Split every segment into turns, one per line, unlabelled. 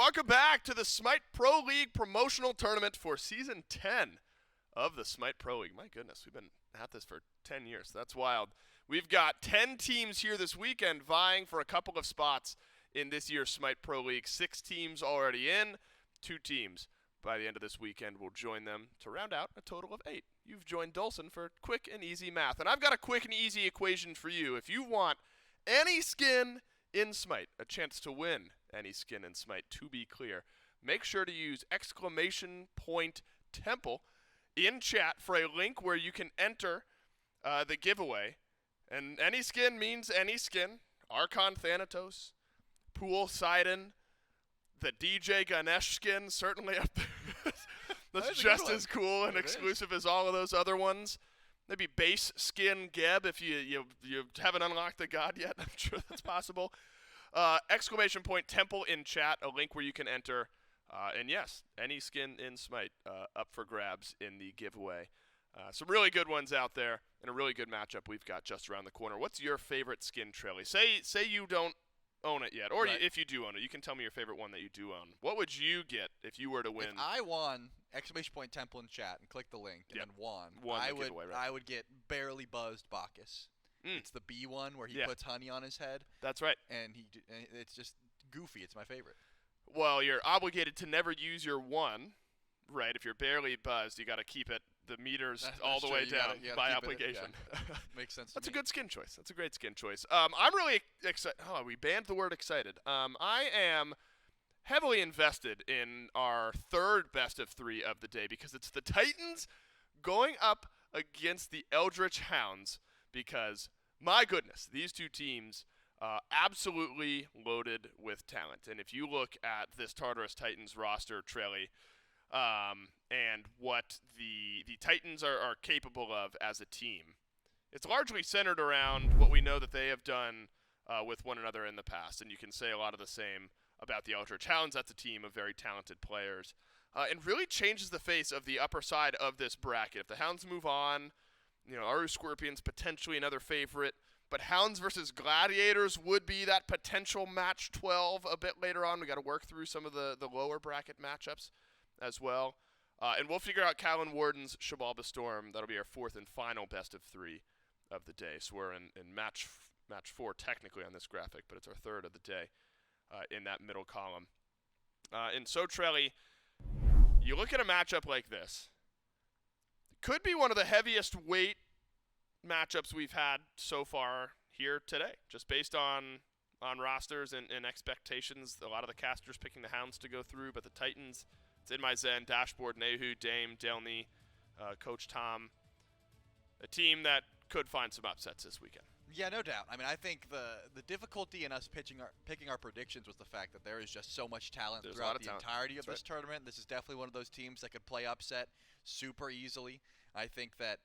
welcome back to the Smite Pro League promotional tournament for Season 10 of the Smite Pro League. My goodness, we've been at this for 10 years. That's wild. We've got 10 teams here this weekend vying for a couple of spots in this year's Smite Pro League. 6 teams already in, 2 teams by the end of this weekend will join them to round out a total of 8. You've joined Dolson for quick and easy math, and I've got a quick and easy equation for you. If you want any skin in Smite, a chance to win any skin in Smite, to be clear, make sure to use !temple in chat for a link where you can enter the giveaway. And any skin means any skin. Archon Thanatos, Poseidon, the DJ Ganesh skin, certainly up there. That's just as cool and exclusive as all of those other ones. Maybe base skin Geb if you haven't unlocked the god yet. I'm sure that's possible. !temple in chat, a link where you can enter. And yes, any skin in Smite up for grabs in the giveaway. Some really good ones out there and a really good matchup we've got just around the corner. What's your favorite skin, Trelly? Say you don't own it yet, or right. If you do own it, you can tell me your favorite one that you do own. What would you get if you were to win?
If I won, !temple in chat and click the link and then won I would get barely buzzed Bacchus. It's the B one where he puts honey on his head.
That's right.
And it's just goofy. It's my favorite.
Well, you're obligated to never use your one, right? If you're barely buzzed, you got to keep it. The meters all the way down by obligation.
Makes sense.
That's a good skin choice. That's a great skin choice. I'm really excited. Oh, we banned the word excited. I am heavily invested in our third best of 3 of the day because it's the Titans going up against the Eldritch Hounds because, my goodness, these two teams absolutely loaded with talent. And if you look at this Tartarus Titans roster, Trelly, and what the Titans are capable of as a team, it's largely centered around what we know that they have done with one another in the past. And you can say a lot of the same about the Eldritch Hounds. That's a team of very talented players. And really changes the face of the upper side of this bracket. If the Hounds move on, Aru Scorpions potentially another favorite, but Hounds versus Gladiators would be that potential match 12 a bit later on. We got to work through some of the lower bracket matchups as well. And we'll figure out Callan Warden's Shabalba Storm. That'll be our 4th and final best of 3 of the day. So we're in match 4 technically on this graphic, but it's our 3rd of the day in that middle column. And so, Trelly, you look at a matchup like this. It could be one of the heaviest weight matchups we've had so far here today, just based on rosters and expectations. A lot of the casters picking the Hounds to go through, but the Titans, it's InMyZen, Dashboard, Nayhoo, Dame, delnyy, Coach Tom, a team that could find some upsets this weekend.
Yeah, no doubt. I mean, I think the difficulty in us picking our predictions was the fact that there is just so much talent throughout the entirety of this tournament. This is definitely one of those teams that could play upset super easily. I think that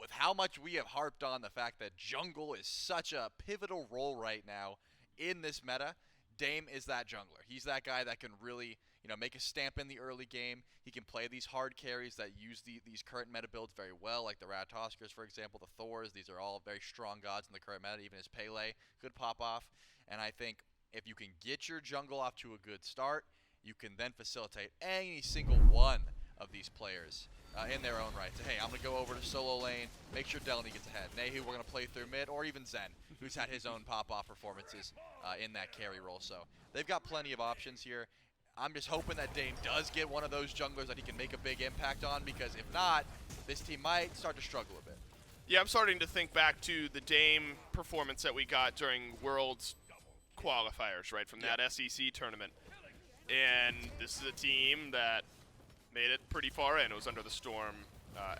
with how much we have harped on the fact that jungle is such a pivotal role right now in this meta, Dame is that jungler. He's that guy that can really, make a stamp in the early game. He can play these hard carries that use these current meta builds very well, like the Ratatoskers, for example, the Thors. These are all very strong gods in the current meta. Even his Pele could pop off. And I think if you can get your jungle off to a good start, you can then facilitate any single one of these players in their own right. So, hey, I'm going to go over to solo lane, make sure delnyy gets ahead. Nayhoo, we're going to play through mid, or even Zen, who's had his own pop-off performances in that carry role. So they've got plenty of options here. I'm just hoping that Dame does get one of those junglers that he can make a big impact on, because if not, this team might start to struggle a bit.
Yeah, I'm starting to think back to the Dame performance that we got during Worlds qualifiers, right, from that SEC tournament. And this is a team that made it pretty far in. It was under the storm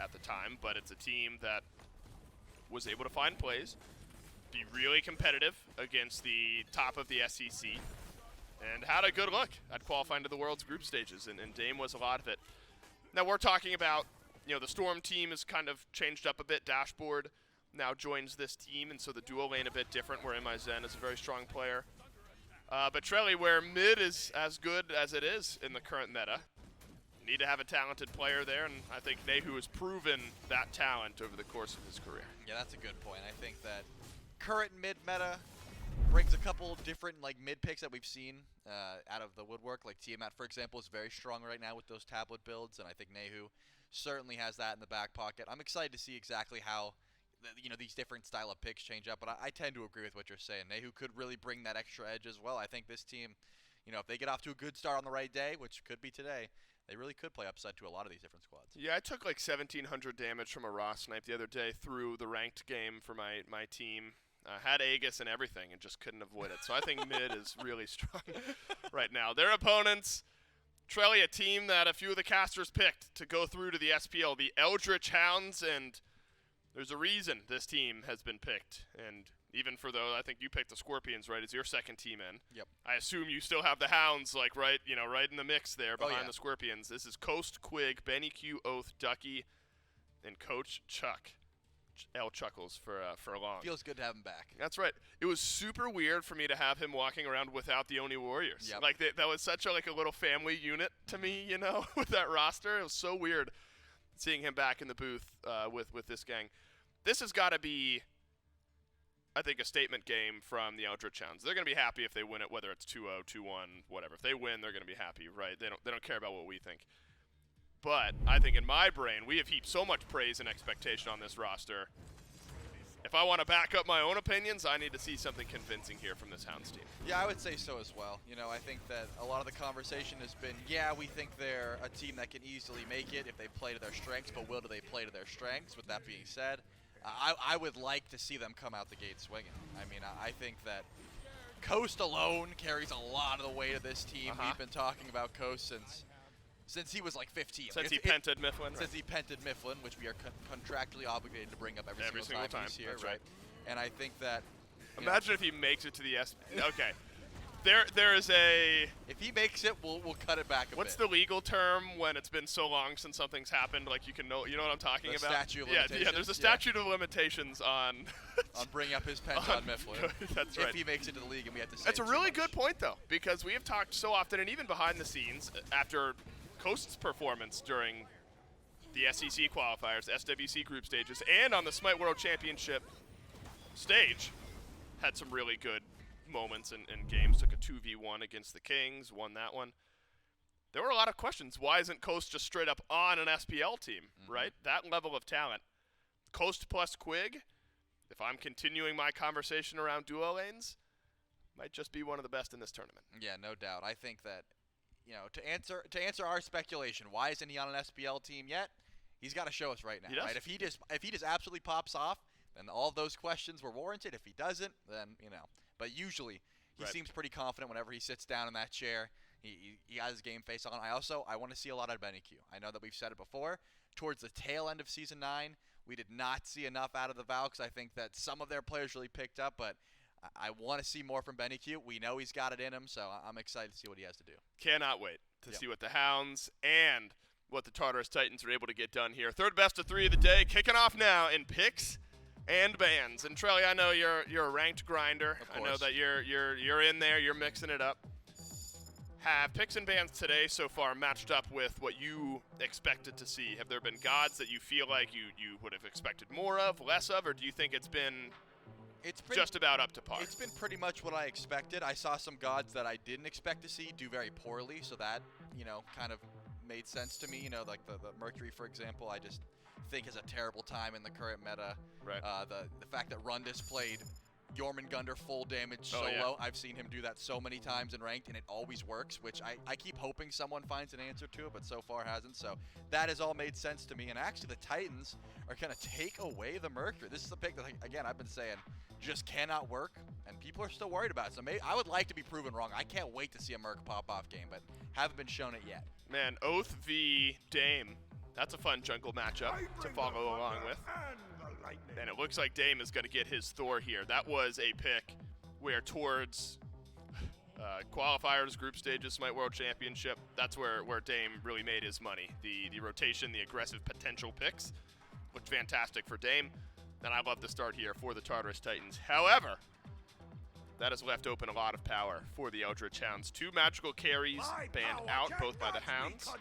at the time, but it's a team that was able to find plays, be really competitive against the top of the SEC, and had a good look at qualifying to the World's group stages, and Dame was a lot of it. Now we're talking about, the Storm team has kind of changed up a bit. Dashboard now joins this team, and so the duo lane a bit different, where InMyZen is a very strong player. But Trelly, where mid is as good as it is in the current meta, you need to have a talented player there, and I think Nayhoo has proven that talent over the course of his career.
Yeah, that's a good point. I think that current mid meta, brings a couple different mid picks that we've seen out of the woodwork. Like Tiamat, for example, is very strong right now with those tablet builds, and I think Nayhoo certainly has that in the back pocket. I'm excited to see exactly how these different style of picks change up, but I tend to agree with what you're saying. Nayhoo could really bring that extra edge as well. I think this team, if they get off to a good start on the right day, which could be today, they really could play upside to a lot of these different squads.
Yeah, I took 1,700 damage from a Raw snipe the other day through the ranked game for my team. Had Aegis and everything and just couldn't avoid it. So I think mid is really strong right now. Their opponents, Trelly, a team that a few of the casters picked to go through to the SPL, the Eldritch Hounds, and there's a reason this team has been picked. And even for those, I think you picked the Scorpions, right, as your second team in.
Yep.
I assume you still have the Hounds, right in the mix there behind the Scorpions. This is Coast, Quig, BennyQ, Oathhh, Ducky, and Coach Chuck. L chuckles for long.
Feels good to have him back.
That's right. It was super weird for me to have him walking around without the Oni Warriors.
Yep.
That was such a little family unit to me, with that roster. It was so weird seeing him back in the booth with this gang. This has got to be, I think, a statement game from the Eldritch Hounds. They're going to be happy if they win it, whether it's 2-0, 2-1, whatever. If they win, they're going to be happy, right? They don't care about what we think. But I think in my brain, we have heaped so much praise and expectation on this roster. If I want to back up my own opinions, I need to see something convincing here from this Hounds team.
Yeah, I would say so as well. I think that a lot of the conversation has been, we think they're a team that can easily make it if they play to their strengths, but do they play to their strengths? With that being said, I would like to see them come out the gate swinging. I think that Coast alone carries a lot of the weight of this team. We've been talking about Coast since he was 15.
Since he pented Mifflin.
Since he pented Mifflin, which we are contractually obligated to bring up every single time he's here.
That's right.
And I think that...
Imagine if he makes it to the Okay. There is a...
If he makes it, we'll cut it back a bit.
What's the legal term when it's been so long since something's happened? You can know... You know what I'm talking about?
Statute of limitations.
Yeah, there's a statute of limitations on...
on bringing up his pent on Mifflin.
That's right.
If he makes it to the league and we have to say
That's a really good point, though, because we have talked so often, and even behind the scenes, after Coast's performance during the SEC qualifiers, SWC group stages, and on the Smite World Championship stage, had some really good moments and games. Took a 2v1 against the Kings, won that one. There were a lot of questions. Why isn't Coast just straight up on an SPL team, right? That level of talent. Coast plus Quig, if I'm continuing my conversation around duo lanes, might just be one of the best in this tournament.
Yeah, no doubt. I think that, to answer our speculation, why isn't he on an SPL team yet? He's got to show us right now, right? If he just absolutely pops off, then all of those questions were warranted. If he doesn't, then But usually, he seems pretty confident whenever he sits down in that chair. He has his game face on. I want to see a lot out of BennyQ. I know that we've said it before. Towards the tail end of Season 9, we did not see enough out of the Valks. I think that some of their players really picked up, but I want to see more from BennyQ. We know he's got it in him, so I'm excited to see what he has to do.
Cannot wait to see what the Hounds and what the Tartarus Titans are able to get done here. Third best of 3 of the day, kicking off now in picks and bans. And Trelly, I know you're a ranked grinder. I know that you're in there. You're mixing it up. Have picks and bans today so far matched up with what you expected to see? Have there been gods that you feel like you would have expected more of, less of, or do you think it's been just about up to par?
It's been pretty much what I expected. I saw some gods that I didn't expect to see do very poorly, so that, kind of made sense to me. Like the Mercury, for example, I just think is a terrible time in the current meta.
Right.
The fact that Rundus played Jormungandr full damage solo.
Yeah.
I've seen him do that so many times in ranked, and it always works, which I keep hoping someone finds an answer to it, but so far hasn't. So that has all made sense to me. And actually, the Titans are going to take away the Mercury. This is a pick that, again, I've been saying just cannot work, and people are still worried about it. So I would like to be proven wrong. I can't wait to see a Merc pop-off game, but haven't been shown it yet.
Man, Oathhh v. Dame. That's a fun jungle matchup to follow along with. And it looks like Dame is going to get his Thor here. That was a pick where towards qualifiers, group stages, Smite World Championship, that's where Dame really made his money. The rotation, the aggressive potential picks looked fantastic for Dame. And I love the start here for the Tartarus Titans. However, that has left open a lot of power for the Eldritch Hounds. 2 magical carries banned out, both by the Hounds.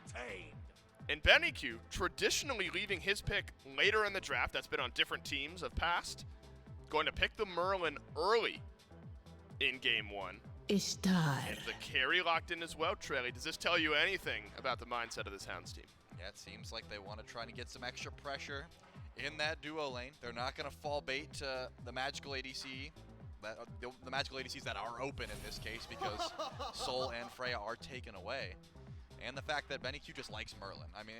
And BennyQ traditionally leaving his pick later in the draft. That's been on different teams of past. Going to pick the Merlin early in Game 1.
Ishtar.
And the carry locked in as well, Trelly. Does this tell you anything about the mindset of this Hounds team?
Yeah, it seems like they want to try to get some extra pressure in that duo lane. They're not going to fall bait to the magical ADC, the magical ADCs that are open in this case, because Sol and Freya are taken away. And the fact that BennyQ just likes Merlin. I mean,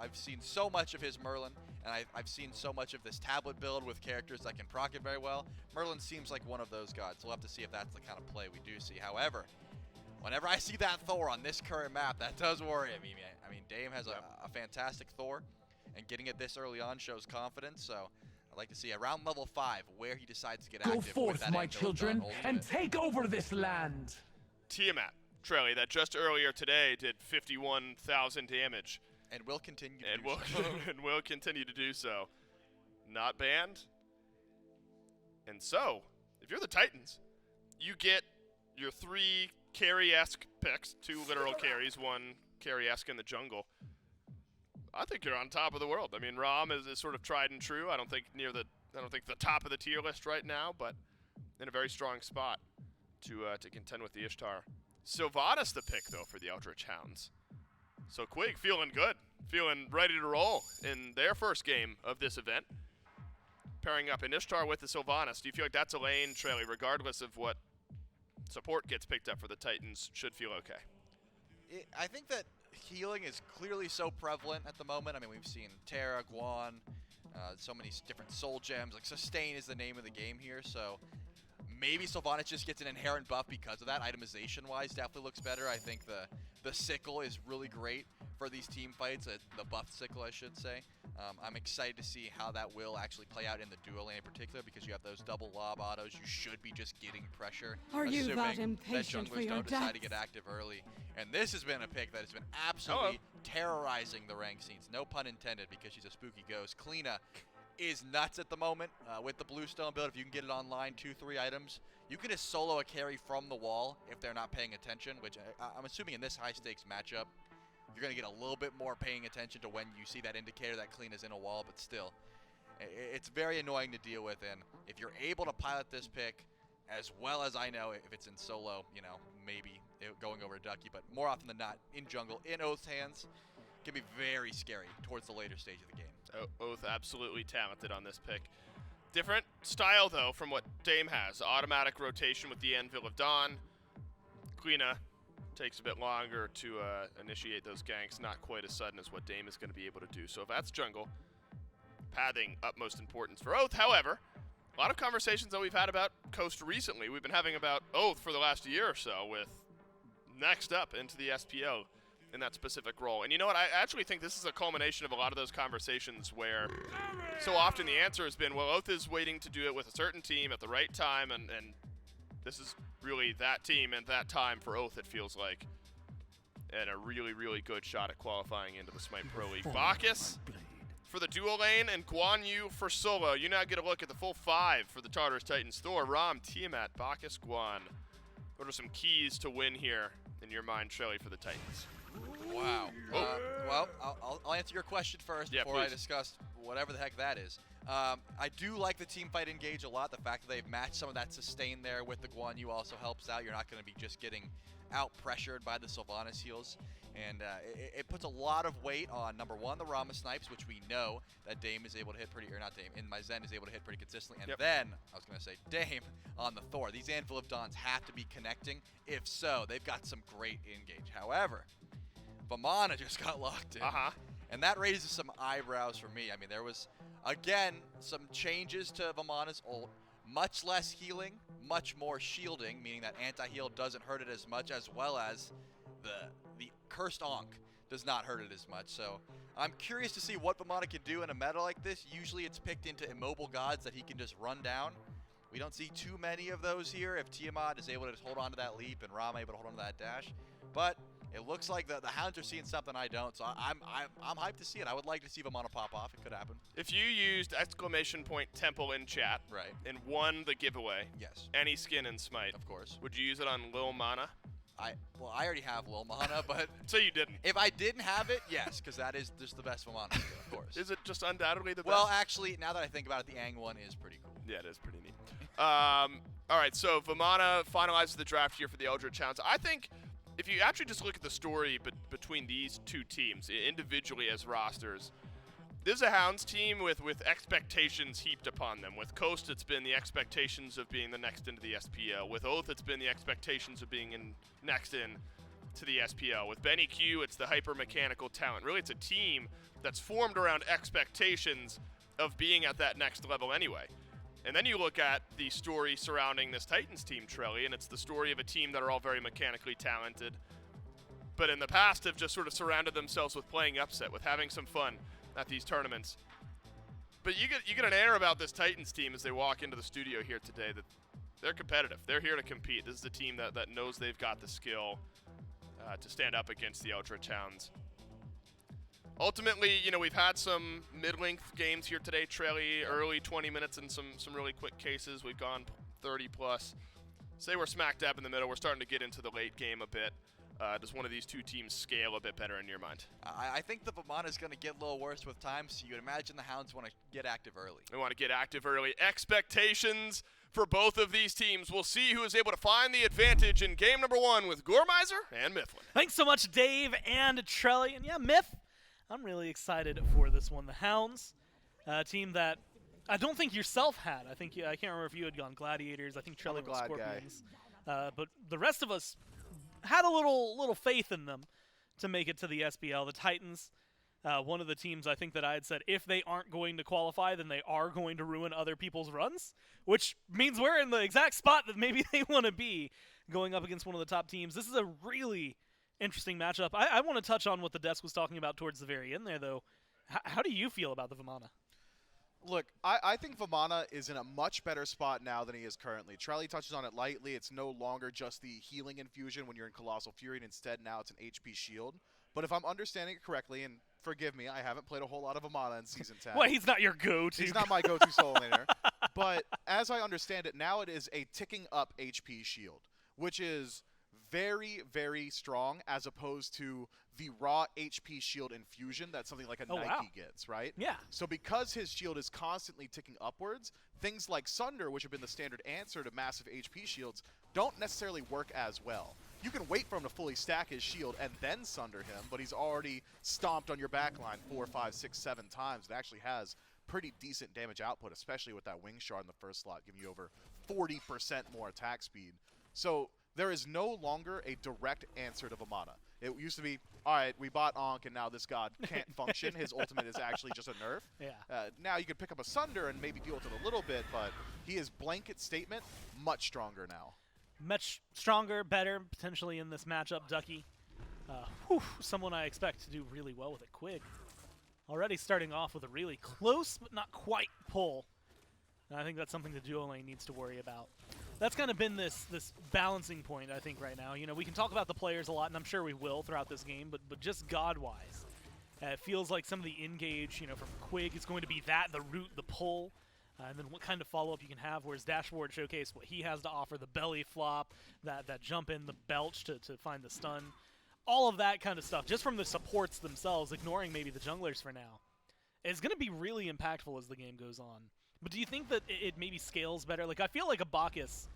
I've seen so much of his Merlin, and I've seen so much of this tablet build with characters that can proc it very well. Merlin seems like one of those gods. We'll have to see if that's the kind of play we do see. However, whenever I see that Thor on this current map, that does worry me. I mean, Dame has a fantastic Thor, and getting it this early on shows confidence, so I'd like to see around level 5 where he decides to get active.
Go forth,
with that
my children, and take over this land.
Tiamat, Trelly, that just earlier today did 51,000 damage.
And will continue to
and
do
will,
so.
and will continue to do so. Not banned. And so, if you're the Titans, you get your 3 carry-esque picks, 2 literal carries, 1 carry-esque in the jungle. I think you're on top of the world. I mean, Ram is sort of tried and true. I don't think the top of the tier list right now, but in a very strong spot to contend with the Ishtar. Sylvanus the pick, though, for the Eldritch Hounds. So Quig feeling good, feeling ready to roll in their first game of this event. Pairing up an Ishtar with the Sylvanus. Do you feel like that's a lane, Trelly, regardless of what support gets picked up for the Titans, should feel okay?
I think that healing is clearly so prevalent at the moment. I mean, we've seen Terra, Guan, so many different soul gems. Like, sustain is the name of the game here, so maybe Sylvanus just gets an inherent buff because of that. Itemization-wise, definitely looks better. I think the sickle is really great for these team fights, the buffed sickle, I should say. I'm excited to see how that will actually play out in the duo lane in particular, because you have those double lob autos. You should be just getting pressure.
Are you that
assuming that
impatient for
junglers
your
don't decide to
death?
get active early. And this has been a pick that has been absolutely terrorizing the rank scenes. No pun intended, because she's a spooky ghost. Cliodhna is nuts at the moment with the Bluestone build. If you can get it online, 2-3 items, you can just solo a carry from the wall if they're not paying attention, which I'm assuming in this high-stakes matchup, you're going to get a little bit more paying attention to when you see that indicator that Cliodhna's in a wall, but still, it's very annoying to deal with. And if you're able to pilot this pick, as well as I know, if it's in solo, you know, maybe going over to Ducky, but more often than not, in jungle, in Oathh's hands, can be very scary towards the later stage of the game.
Oathhh absolutely talented on this pick. Different style, though, from what Dame has. Automatic rotation with the Anvil of Dawn. Cliodhna takes a bit longer to initiate those ganks, not quite as sudden as what Dame is going to be able to do. So if that's jungle, pathing utmost importance for Oathhh. However, a lot of conversations that we've had about Coast recently, we've been having about Oathhh for the last year or so, with next up into the SPO in that specific role. And you know what, I actually think this is a culmination of a lot of those conversations where so often the answer has been, well, Oathhh is waiting to do it with a certain team at the right time, and this is really that team and that time for Oathhh, it feels like. And a really, really good shot at qualifying into the Smite Pro League. Bacchus for the duo lane, and Guan for solo. You now get a look at the full 5 for the Tartarus Titans. Thor, Ram, Tiamat, Bacchus, Guan. What are some keys to win here in your mind, Trelly, for the Titans?
Wow. Well, I'll answer your question first before I discuss whatever the heck that is. I do like the team fight engage a lot. The fact that they've matched some of that sustain there with the Guan Yu also helps out. You're not going to be just getting out-pressured by the Sylvanus heals. And it puts a lot of weight on, number one, the Rama snipes, which we know that Dame is able to hit pretty, or not Dame, InMyZen is able to hit pretty consistently. And then, I was going to say, Dame on the Thor. These Anvil of Dawns have to be connecting. If so, they've got some great engage. However, Vamana just got locked in. And that raises some eyebrows for me. I mean, there was, again, some changes to Vamana's ult. Much less healing, much more shielding, meaning that anti-heal doesn't hurt it as much, as well as the cursed Ankh does not hurt it as much. So I'm curious to see what Vamana can do in a meta like this. Usually it's picked into immobile gods that he can just run down. We don't see too many of those here if Tiamat is able to just hold on to that leap and Rama able to hold on to that dash. But it looks like the Hounds are seeing something I don't, so I'm hyped to see it. I would like to see Vamana pop off. It could happen.
If you used !temple in chat and won the giveaway, any skin in Smite,
of course,
would you use it on Lil Mana?
Well, I already have Lil Mana, but
so you didn't.
If I didn't have it, yes, because that is just the best Vamana skin, of course.
Is it just undoubtedly the best?
Well, actually, now that I think about it, the Aang one is pretty cool.
Yeah, it is pretty neat. All All right, so Vamana finalizes the draft here for the Eldritch Hounds. I think if you actually just look at the story between these two teams individually as rosters, this is a Hounds team with expectations heaped upon them. With Coast, it's been the expectations of being the next into the SPL. With Oathhh, it's been the expectations of being next in to the SPL. With BennyQ, it's the hyper-mechanical talent. Really, it's a team that's formed around expectations of being at that next level anyway. And then you look at the story surrounding this Titans team, Trelly, and it's the story of a team that are all very mechanically talented, but in the past have just sort of surrounded themselves with playing upset, with having some fun at these tournaments. But you get an air about this Titans team as they walk into the studio here today that they're competitive. They're here to compete. This is a team that knows they've got the skill to stand up against the Eldritch Hounds. Ultimately, we've had some mid-length games here today, Trelly, early 20 minutes and some really quick cases. We've gone 30 plus. Say we're smack dab in the middle. We're starting to get into the late game a bit. Does one of these two teams scale a bit better in your mind?
I think the Vamana is going to get a little worse with time, so you'd imagine the Hounds want to get active early.
They want to get active early. Expectations for both of these teams. We'll see who is able to find the advantage in game number 1 with Gormizer and Mifflin.
Thanks so much, Dave and Trelly. And yeah, Miff, I'm really excited for this one. The Hounds, a team that I don't think yourself had. I can't remember if you had gone Gladiators. I think Trelly went Scorpions. But the rest of us had a little faith in them to make it to the SPL. The Titans, one of the teams I think that I had said if they aren't going to qualify, then they are going to ruin other people's runs, which means we're in the exact spot that maybe they want to be going up against one of the top teams. This is a really interesting matchup. I want to touch on what the desk was talking about towards the very end there, though. How do you feel about the Vamana?
Look, I think Vamana is in a much better spot now than he is currently. Trelly touches on it lightly. It's no longer just the healing infusion when you're in Colossal Fury, and instead now it's an HP shield. But if I'm understanding it correctly, and forgive me, I haven't played a whole lot of Vamana in Season 10.
Well, he's not your go-to.
He's not my go-to solo laner. But as I understand it, now it is a ticking up HP shield, which is very, very strong as opposed to the raw HP shield infusion that something like a Nike gets, right?
Yeah.
So because his shield is constantly ticking upwards, things like Sunder, which have been the standard answer to massive HP shields, don't necessarily work as well. You can wait for him to fully stack his shield and then Sunder him, but he's already stomped on your backline 4, 5, 6, 7 times. It actually has pretty decent damage output, especially with that Wing Shard in the first slot, giving you over 40% more attack speed. So there is no longer a direct answer to Vamana. It used to be, all right, we bought Ankh, and now this god can't function. His ultimate is actually just a nerf.
Yeah.
Now you could pick up a Sunder and maybe deal with it a little bit, but he is blanket statement much stronger now.
Much stronger, better, potentially in this matchup, Ducky. Someone I expect to do really well with it, Quig. Already starting off with a really close but not quite pull. And I think that's something the duo lane needs to worry about. That's kind of been this balancing point, I think, right now. We can talk about the players a lot, and I'm sure we will throughout this game, but just God-wise, it feels like some of the engage, from Quig is going to be the root, the pull, and then what kind of follow-up you can have, whereas Dashboard showcased what he has to offer, the belly flop, that jump in, the belch to find the stun, all of that kind of stuff, just from the supports themselves, ignoring maybe the junglers for now, is going to be really impactful as the game goes on. But do you think that it maybe scales better? Like, I feel like a Bacchus,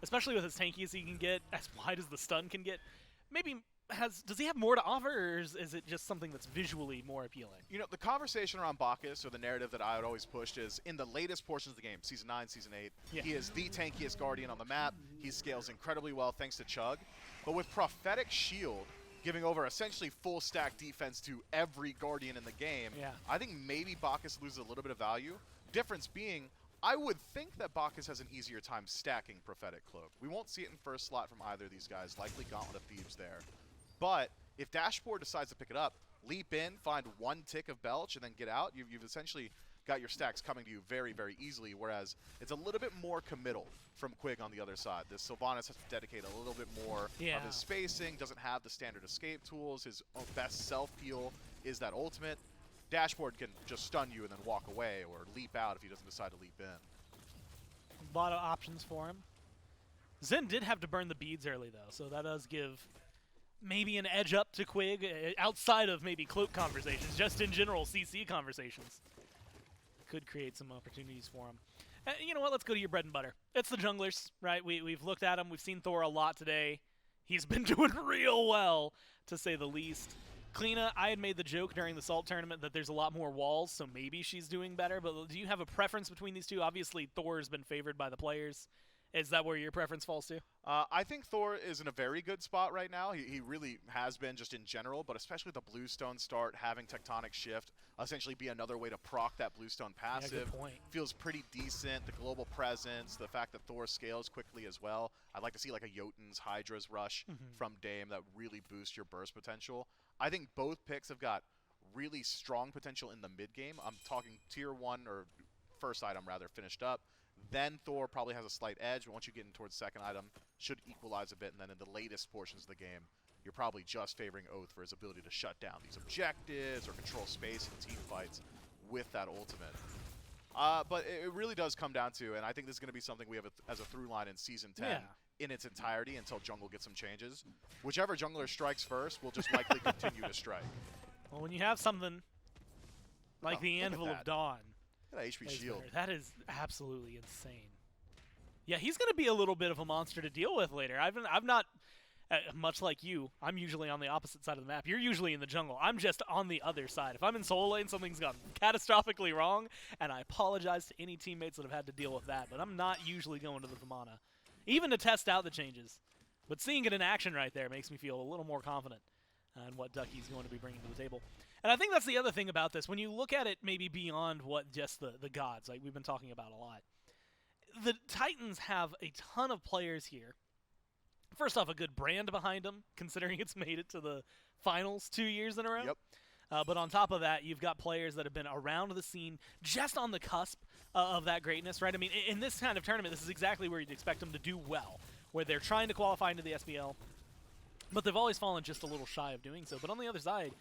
especially with as tanky as he can get, as wide as the stun can get, maybe does he have more to offer, or is it just something that's visually more appealing?
The conversation around Bacchus, or the narrative that I would always push, is in the latest portions of the game, Season 9, Season 8, he is the tankiest Guardian on the map. He scales incredibly well thanks to Chug. But with Prophetic Shield giving over essentially full stack defense to every Guardian in the game, I think maybe Bacchus loses a little bit of value. Difference being, I would think that Bacchus has an easier time stacking Prophetic Cloak. We won't see it in first slot from either of these guys, likely Gauntlet of Thebes there. But if Dashboard decides to pick it up, leap in, find one tick of Belch, and then get out, you've essentially got your stacks coming to you very, very easily, whereas it's a little bit more committal from Quig on the other side. This Sylvanus has to dedicate a little bit more of his spacing, doesn't have the standard escape tools, his best self-heal is that ultimate. Dashboard can just stun you and then walk away or leap out if he doesn't decide to leap in.
A lot of options for him. Zen did have to burn the beads early, though, so that does give maybe an edge up to Quig, outside of maybe cloak conversations, just in general CC conversations. Could create some opportunities for him. You know what? Let's go to your bread and butter. It's the junglers, right? We've looked at them. We've seen Thor a lot today. He's been doing real well, to say the least. Cliodhna, I had made the joke during the Salt tournament that there's a lot more walls, so maybe she's doing better. But do you have a preference between these two? Obviously, Thor's been favored by the players. Is that where your preference falls to?
I think Thor is in a very good spot right now. He really has been just in general, but especially the Bluestone start, having Tectonic Shift essentially be another way to proc that Bluestone passive.
Yeah, good point.
Feels pretty decent. The global presence, the fact that Thor scales quickly as well. I'd like to see like a Jotun's hi-rez rush from Dame that really boosts your burst potential. I think both picks have got really strong potential in the mid game. I'm talking tier 1 or first item rather finished up. Then Thor probably has a slight edge, but once you get in towards second item, should equalize a bit. And then in the latest portions of the game, you're probably just favoring Oathhh for his ability to shut down these objectives or control space in team fights with that ultimate. But it really does come down to, and I think this is going to be something we have as a through line in Season 10 in its entirety until Jungle gets some changes. Whichever jungler strikes first will just likely continue to strike.
Well, when you have something like the Anvil of Dawn,
that HP shield.
That is absolutely insane. Yeah, he's going to be a little bit of a monster to deal with later. I've not, much like you, I'm usually on the opposite side of the map. You're usually in the jungle. I'm just on the other side. If I'm in solo lane, something's gone catastrophically wrong, and I apologize to any teammates that have had to deal with that, but I'm not usually going to the Vamana, even to test out the changes. But seeing it in action right there makes me feel a little more confident in what Ducky's going to be bringing to the table. And I think that's the other thing about this. When you look at it maybe beyond what just the gods, like we've been talking about a lot, the Titans have a ton of players here. First off, a good brand behind them, considering it's made it to the finals 2 years in a row.
Yep.
But on top of that, you've got players that have been around the scene just on the cusp of that greatness, right? I mean, in this kind of tournament, this is exactly where you'd expect them to do well, where they're trying to qualify into the SPL, but they've always fallen just a little shy of doing so. But on the other side,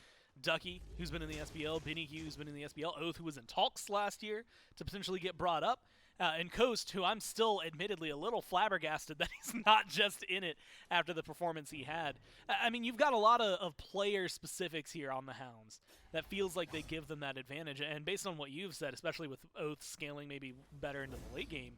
Ducky, who's been in the SPL, BennyQ, who's been in the SPL, Oathhh, who was in talks last year to potentially get brought up, and Coast, who I'm still admittedly a little flabbergasted that he's not just in it after the performance he had. I mean, you've got a lot of player specifics here on the Hounds that feels like they give them that advantage. And based on what you've said, especially with Oathhh scaling maybe better into the late game,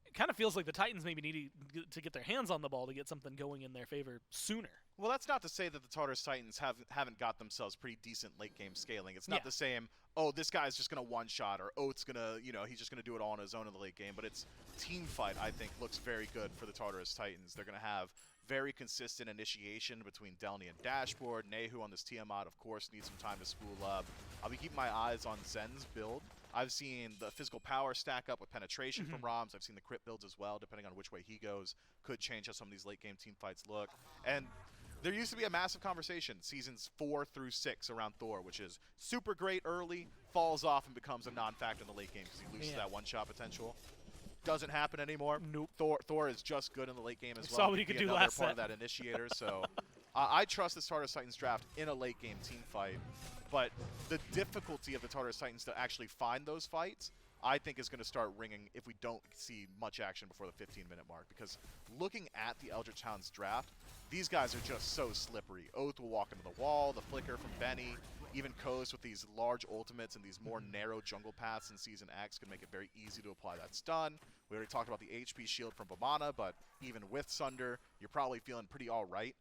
it kind of feels like the Titans maybe need to get their hands on the ball to get something going in their favor sooner.
Well, that's not to say that the Tartarus Titans haven't got themselves pretty decent late game scaling. It's not the same, oh, this guy's just going to one-shot, or Oath's going to, he's just going to do it all on his own in the late game. But it's team fight, I think, looks very good for the Tartarus Titans. They're going to have very consistent initiation between delnyy and Dashboard. Nayhoo on this Tiamat, of course, needs some time to spool up. I'll be keeping my eyes on Zen's build. I've seen the physical power stack up with penetration from Rams. I've seen the crit builds as well, depending on which way he goes. Could change how some of these late game team fights look. And there used to be a massive conversation, seasons 4 through 6 around Thor, which is super great early, falls off and becomes a non-factor in the late game because he loses that one-shot potential. Doesn't happen anymore.
Nope.
Thor is just good in the late game as well.
Saw what he could do last
part
set.
of that initiator. So I trust the Tartarus Titans draft in a late game team fight, but the difficulty of the Tartarus Titans to actually find those fights, I think, is going to start ringing if we don't see much action before the 15-minute mark. Because looking at the Eldritch Hounds draft, these guys are just so slippery. Oathhh will walk into the wall, the flicker from Benny, even Coast with these large ultimates and these more narrow jungle paths in Season X can make it very easy to apply that stun. We already talked about the HP shield from Vamana, but even with Sunder, you're probably feeling pretty all right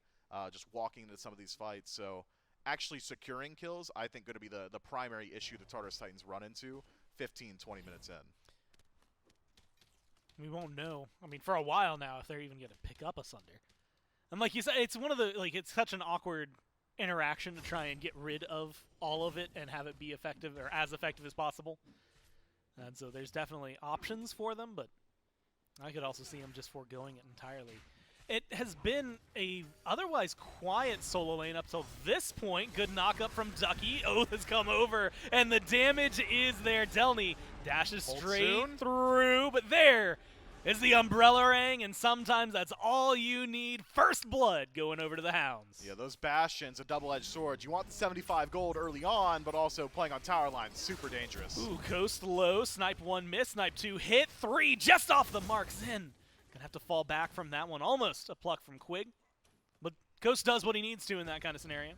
just walking into some of these fights. So actually securing kills, I think, going to be the primary issue the Tartarus Titans run into 15, 20 minutes in.
We won't know. I mean, for a while now, if they're even going to pick up a Sunder. And like you said, it's one of the, it's such an awkward interaction to try and get rid of all of it and have it be effective or as effective as possible. And so there's definitely options for them, but I could also see them just foregoing it entirely. It has been a otherwise quiet solo lane up till this point. Good knock-up from Ducky. Oathhh has come over, and the damage is there. delnyy dashes straight through, but there is the Umbrella Ring, and sometimes that's all you need. First blood going over to the Hounds.
Yeah, those Bastions, a double-edged sword. You want the 75 gold early on, but also playing on tower lines, super dangerous.
Ooh, Coast low, snipe 1 miss, snipe 2 hit, 3 just off the mark. Zen gonna have to fall back from that one. Almost a pluck from Quig, but Coast does what he needs to in that kind of scenario.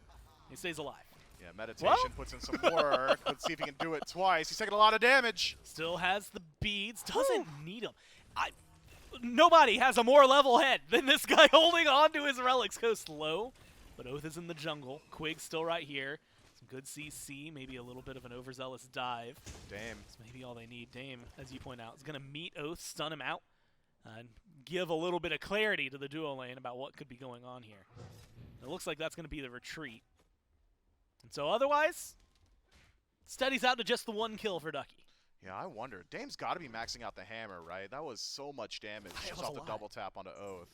He stays alive.
Yeah, meditation puts in some work. Let's see if he can do it twice. He's taking a lot of damage.
Still has the beads. Doesn't need them. Nobody has a more level head than this guy holding on to his relics. Coast low, but Oathhh is in the jungle. Quig still right here. Some good CC, maybe a little bit of an overzealous dive.
Dame.
That's maybe all they need. Dame, as you point out, is going to meet Oathhh, stun him out, and give a little bit of clarity to the duo lane about what could be going on here. It looks like that's going to be the retreat. And so otherwise, steadies out to just the 1 kill for Ducky.
Yeah, I wonder. Dame's got to be maxing out the hammer, right? That was so much damage just off the double tap onto Oathhh.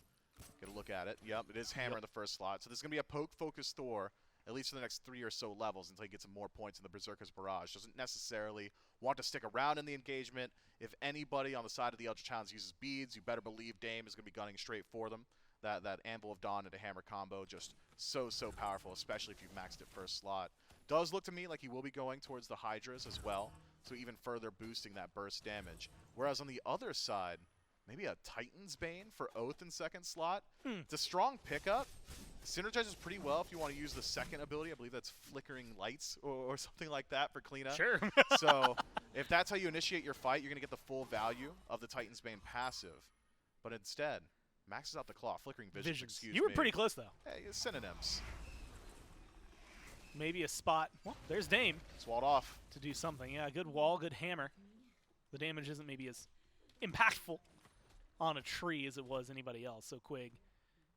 Get a look at it. Yep, it is hammer in the first slot. So there's going to be a poke-focused Thor, at least for the next 3 or so levels until he gets some more points in the Berserker's Barrage. Doesn't necessarily want to stick around in the engagement. If anybody on the side of the Eldritch Hounds uses beads, you better believe Dame is going to be gunning straight for them. That Anvil of Dawn into hammer combo, just so powerful, especially if you've maxed it first slot. Does look to me like he will be going towards the hi-rez as well, so even further boosting that burst damage. Whereas on the other side, maybe a Titan's Bane for Oathhh in second slot. It's a strong pickup. Synergizes pretty well if you want to use the second ability. I believe that's Flickering Lights or something like that for Cliodhna.
Sure.
So if that's how you initiate your fight, you're going to get the full value of the Titan's Bane passive. But instead, maxes out the claw. Flickering Visions. Excuse me.
You were pretty close, though.
Hey, synonyms.
Maybe a spot. Well, there's Dame.
It's walled off.
To do something. Yeah, good wall, good hammer. The damage isn't maybe as impactful on a tree as it was anybody else, so Quig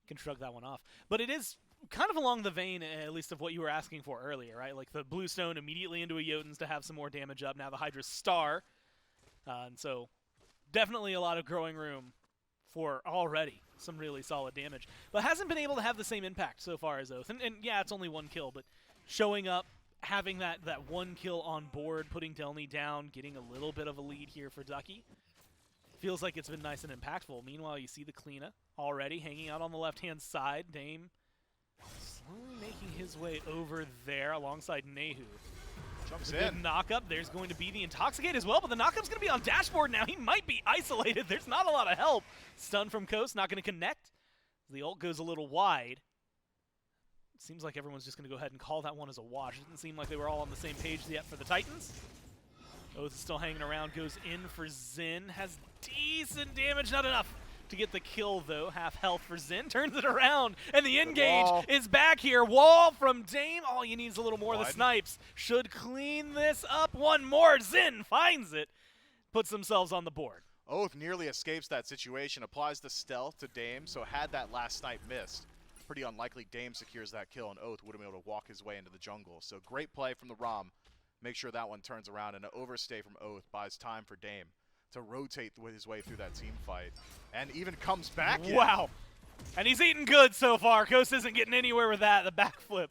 can shrug that one off. But it is kind of along the vein, at least, of what you were asking for earlier, right? Like the blue stone immediately into a Jotuns to have some more damage up. Now the Hydra's Star. And so definitely a lot of growing room for already some really solid damage. But hasn't been able to have the same impact so far as Oathhh. And yeah, it's only 1 kill, but showing up, having that 1 kill on board, putting delnyy down, getting a little bit of a lead here for Ducky. Feels like it's been nice and impactful. Meanwhile, you see the Cliodhna already hanging out on the left-hand side. Dame slowly making his way over there alongside Nayhoo.
Jumps
in. Good knock-up. There's going to be the Intoxicate as well, but the knock-up's going to be on dashboard now. He might be isolated. There's not a lot of help. Stun from Coast, not going to connect. The ult goes a little wide. Seems like everyone's just going to go ahead and call that one as a wash. It didn't seem like they were all on the same page yet for the Titans. Oathhh is still hanging around, goes in for Zen, has decent damage, not enough to get the kill though. Half health for Zen, turns it around, and the engage is back here. Wall from Dame, all you need is a little more. The snipes should clean this up. One more, Zen finds it, puts themselves on the board.
Oathhh nearly escapes that situation, applies the stealth to Dame, so had that last snipe missed, pretty unlikely Dame secures that kill, and Oathhh would have been able to walk his way into the jungle. So great play from the Ram. Make sure that one turns around, and an overstay from Oathhh buys time for Dame to rotate his way through that team fight, and even comes back.
Wow. And he's eating good so far. Coast isn't getting anywhere with that. The backflip.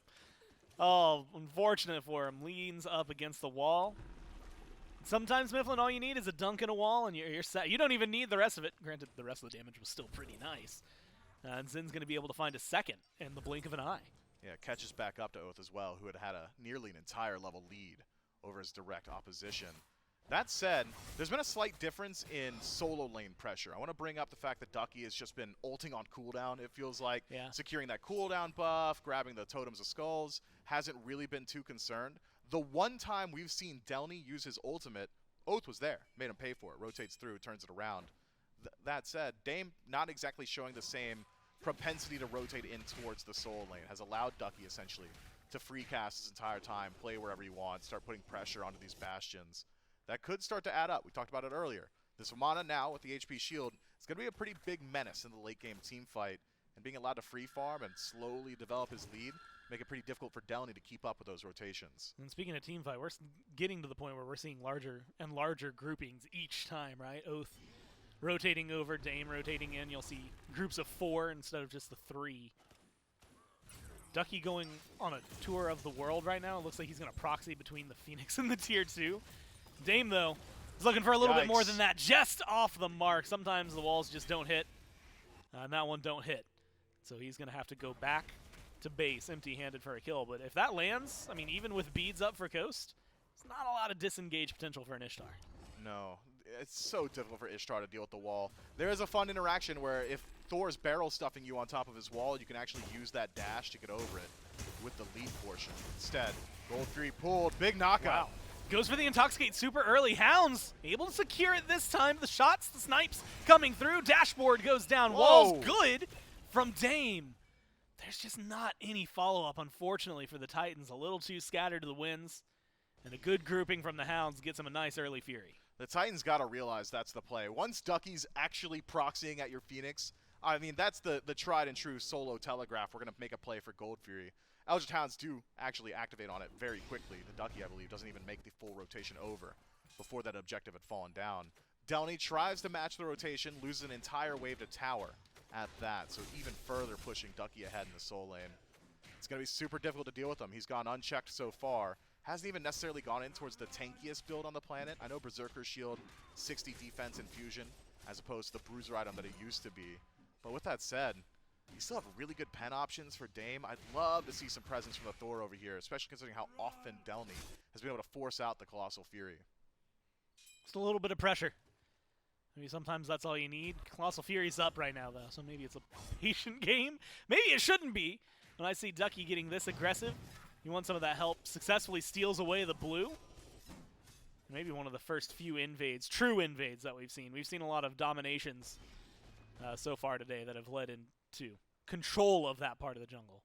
Oh, unfortunate for him. Leans up against the wall. Sometimes, Mifflin, all you need is a dunk in a wall, and you're set. You don't even need the rest of it. Granted, the rest of the damage was still pretty nice. And Zen's going to be able to find a second in the blink of an eye.
Yeah, catches back up to Oathhh as well, who had a nearly an entire level lead over his direct opposition. That said, there's been a slight difference in solo lane pressure. I want to bring up the fact that Ducky has just been ulting on cooldown, it feels like.
Yeah.
Securing that cooldown buff, grabbing the Totems of Skulls, hasn't really been too concerned. The one time we've seen delnyy use his ultimate, Oathhh was there, made him pay for it, rotates through, turns it around. That said, Dame not exactly showing the same propensity to rotate in towards the solo lane, has allowed Ducky essentially to free cast his entire time, play wherever he wants, start putting pressure onto these bastions. That could start to add up. We talked about it earlier. This Vamana now with the HP shield is going to be a pretty big menace in the late game team fight, and being allowed to free farm and slowly develop his lead make it pretty difficult for delnyy to keep up with those rotations.
And speaking of team fight, we're getting to the point where we're seeing larger and larger groupings each time, right? Oathhh rotating over, Dame rotating in. You'll see groups of 4 instead of just the 3. Ducky going on a tour of the world right now. It looks like he's going to proxy between the Phoenix and the Tier 2. Dame, though, is looking for a little bit more than that. Just off the mark. Sometimes the walls just don't hit. And that one don't hit. So he's going to have to go back to base empty-handed for a kill. But if that lands, I mean, even with beads up for Coast, it's not a lot of disengage potential for an Ishtar.
No. It's so difficult for Ishtar to deal with the wall. There is a fun interaction where if Thor's barrel stuffing you on top of his wall, you can actually use that dash to get over it with the lead portion. Instead, Gold Fury pulled. Big knockout.
Wow. Goes for the Intoxicate super early. Hounds able to secure it this time. The shots, the snipes coming through. Dashboard goes down.
Whoa.
Walls good from Dame. There's just not any follow-up, unfortunately, for the Titans. A little too scattered to the winds. And a good grouping from the Hounds gets him a nice early Fury.
The Titans got to realize that's the play. Once Ducky's actually proxying at your Phoenix, I mean, that's the tried and true solo telegraph. We're going to make a play for Gold Fury. Eldritch Hounds do actually activate on it very quickly. The Ducky, I believe, doesn't even make the full rotation over before that objective had fallen down. delnyy tries to match the rotation, loses an entire wave to tower at that, so even further pushing Ducky ahead in the soul lane. It's going to be super difficult to deal with him. He's gone unchecked so far. Hasn't even necessarily gone in towards the tankiest build on the planet. I know Berserker Shield, 60 defense and fusion, as opposed to the Bruiser item that it used to be. But with that said, you still have really good pen options for Dame. I'd love to see some presence from the Thor over here, especially considering how often delnyy has been able to force out the Colossal Fury.
Just a little bit of pressure. Maybe sometimes that's all you need. Colossal Fury's up right now, though, so maybe it's a patient game. Maybe it shouldn't be. When I see Ducky getting this aggressive, you want some of that help. Successfully steals away the blue. Maybe one of the first few invades, true invades that we've seen. We've seen a lot of dominations so far today that have led into control of that part of the jungle.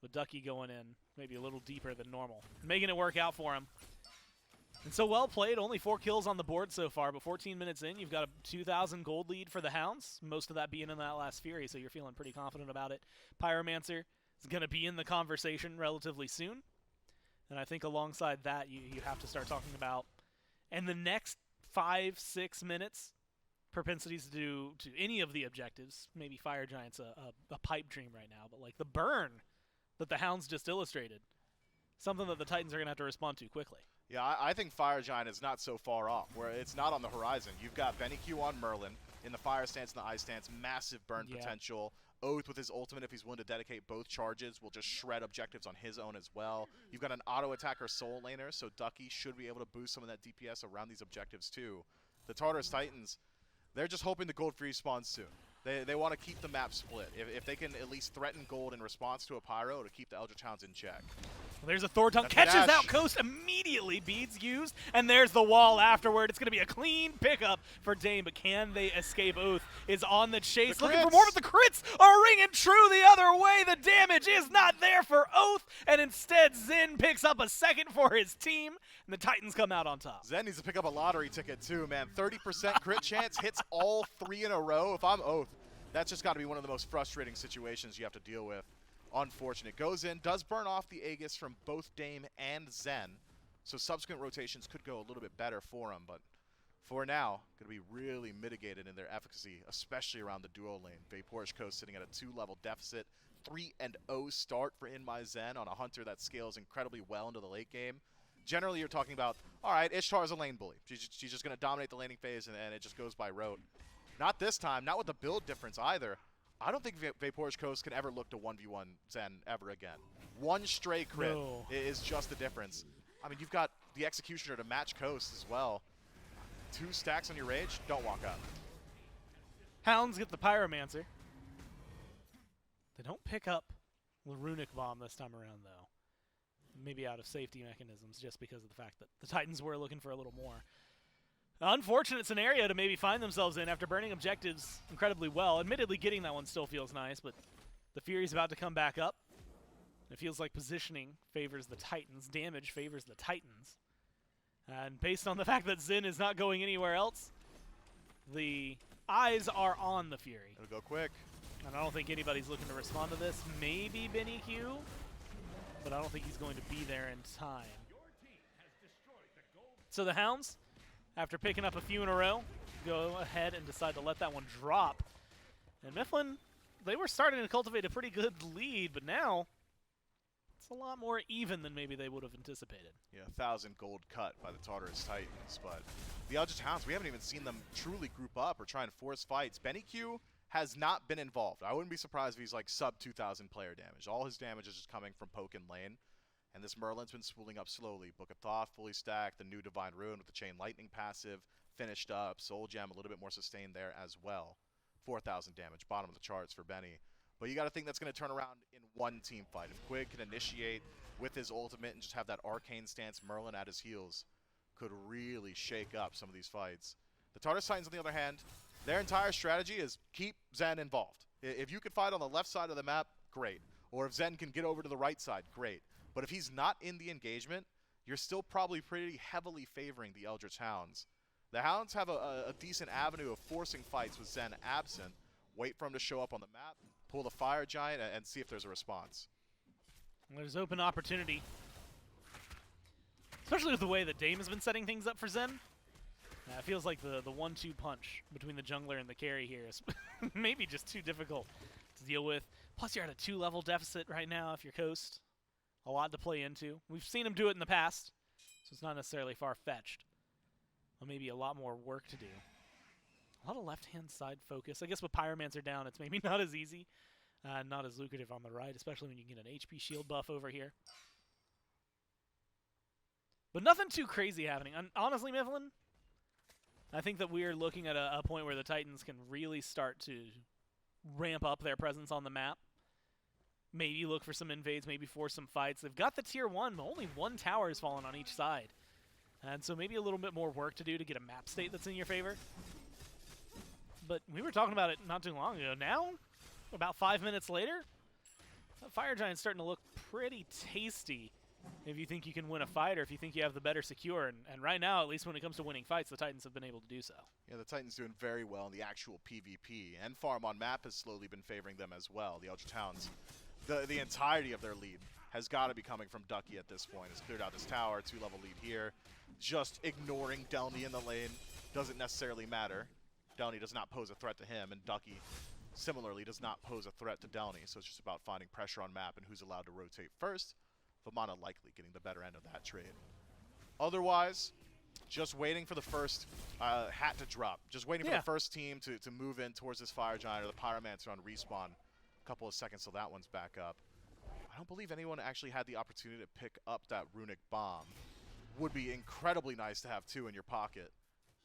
But Ducky going in maybe a little deeper than normal, making it work out for him. And so well played, only 4 kills on the board so far, but 14 minutes in, you've got a 2,000 gold lead for the Hounds, most of that being in that last Fury, so you're feeling pretty confident about it. Pyromancer is going to be in the conversation relatively soon, and I think alongside that, you have to start talking about, in the next 5-6 minutes, propensities to do to any of the objectives. Maybe Fire Giant's a pipe dream right now, but like the burn that the Hounds just illustrated, something that the Titans are going to have to respond to quickly.
Yeah, I think Fire Giant is not so far off, where it's not on the horizon. You've got BennyQ on Merlin in the Fire stance and the Ice stance, massive burn potential. Oathhh with his ultimate, if he's willing to dedicate both charges, will just shred objectives on his own as well. You've got an auto attacker soul laner, so Ducky should be able to boost some of that DPS around these objectives too. The Tartarus Titans, they're just hoping the gold free spawns soon. They want to keep the map split. If they can at least threaten gold in response to a pyro to keep the Eldritch Hounds in check.
Well, there's a Thor tongue, catches out Coast immediately, beads used, and there's the wall afterward. It's going to be a clean pickup for Dame, but can they escape? Oathhh is on the chase, looking for more, but the crits are ringing true the other way. The damage is not there for Oathhh, and instead Zen picks up a second for his team, and the Titans come out on top.
Zen needs to pick up a lottery ticket too, man. 30% crit chance, hits all 3 in a row. If I'm Oathhh, that's just got to be one of the most frustrating situations you have to deal with. Unfortunate. Goes in, does burn off the Aegis from both Dame and Zen, so subsequent rotations could go a little bit better for him, but for now, going to be really mitigated in their efficacy, especially around the duo lane. VaporishCoast sitting at a 2-level deficit, 3-0 start for InMyZen on a Hunter that scales incredibly well into the late game. Generally, you're talking about, all right, Ishtar is a lane bully. She's just going to dominate the laning phase, and it just goes by rote. Not this time, not with the build difference either. I don't think VaporishCoast can ever look to 1v1 Zen ever again. One stray crit is just the difference. I mean, you've got the Executioner to match Coast as well. 2 stacks on your Rage, don't walk up.
Hounds get the Pyromancer. They don't pick up the Runic Bomb this time around, though. Maybe out of safety mechanisms, just because of the fact that the Titans were looking for a little more. Unfortunate scenario to maybe find themselves in after burning objectives incredibly well. Admittedly, getting that one still feels nice, but the Fury's about to come back up. It feels like positioning favors the Titans, damage favors the Titans. And based on the fact that Zen is not going anywhere else, the eyes are on the Fury.
It'll go quick.
And I don't think anybody's looking to respond to this. Maybe BennyQ, but I don't think he's going to be there in time. So the Hounds, after picking up a few in a row, go ahead and decide to let that one drop. And Mifflin, they were starting to cultivate a pretty good lead, but now it's a lot more even than maybe they would have anticipated.
Yeah, 1,000 gold cut by the Tartarus Titans, but the Eldritch Hounds, we haven't even seen them truly group up or try and force fights. BennyQ has not been involved. I wouldn't be surprised if he's like sub 2,000 player damage. All his damage is just coming from poke and lane. And this Merlin's been spooling up slowly. Book of Thoth fully stacked, the new Divine Ruin with the Chain Lightning passive finished up. Soul Gem a little bit more sustained there as well. 4,000 damage, bottom of the charts for Benny. But you got to think that's going to turn around in one team fight. If Quig can initiate with his ultimate and just have that arcane stance, Merlin at his heels, could really shake up some of these fights. The Tartarus Titans, on the other hand, their entire strategy is keep Zen involved. If you can fight on the left side of the map, great. Or if Zen can get over to the right side, great. But if he's not in the engagement, you're still probably pretty heavily favoring the Eldritch Hounds. The Hounds have a decent avenue of forcing fights with Zen absent. Wait for him to show up on the map, pull the Fire Giant, and see if there's a response.
There's open opportunity. Especially with the way that Dame has been setting things up for Zen. It feels like the 1-2 punch between the jungler and the carry here is maybe just too difficult to deal with. Plus, you're at a 2-level deficit right now if you're Coast. A lot to play into. We've seen him do it in the past, so it's not necessarily far-fetched. But maybe a lot more work to do. A lot of left-hand side focus. I guess with Pyromancer down, it's maybe not as easy. Not as lucrative on the right, especially when you get an HP shield buff over here. But nothing too crazy happening. Honestly, Mifflin, I think that we're looking at a point where the Titans can really start to ramp up their presence on the map. Maybe look for some invades, maybe force some fights. They've got the tier 1, but only 1 tower has fallen on each side. And so maybe a little bit more work to do to get a map state that's in your favor. But we were talking about it not too long ago. Now, about 5 minutes later, that Fire Giant's starting to look pretty tasty if you think you can win a fight or if you think you have the better secure. And right now, at least when it comes to winning fights, the Titans have been able to do so.
Yeah, the Titans doing very well in the actual PvP, and farm on map has slowly been favoring them as well. The Eldritch Hounds, the entirety of their lead has got to be coming from Ducky at this point. It's cleared out this tower, 2-level lead here. Just ignoring delnyy in the lane doesn't necessarily matter. delnyy does not pose a threat to him, and Ducky similarly does not pose a threat to delnyy, so it's just about finding pressure on map and who's allowed to rotate first. Vamana likely getting the better end of that trade. Otherwise, just waiting for the first hat to drop. Just waiting for the first team to move in towards this Fire Giant or the Pyromancer on respawn. A couple of seconds till that one's back up. I don't believe anyone actually had the opportunity to pick up that runic bomb. Would be incredibly nice to have 2 in your pocket.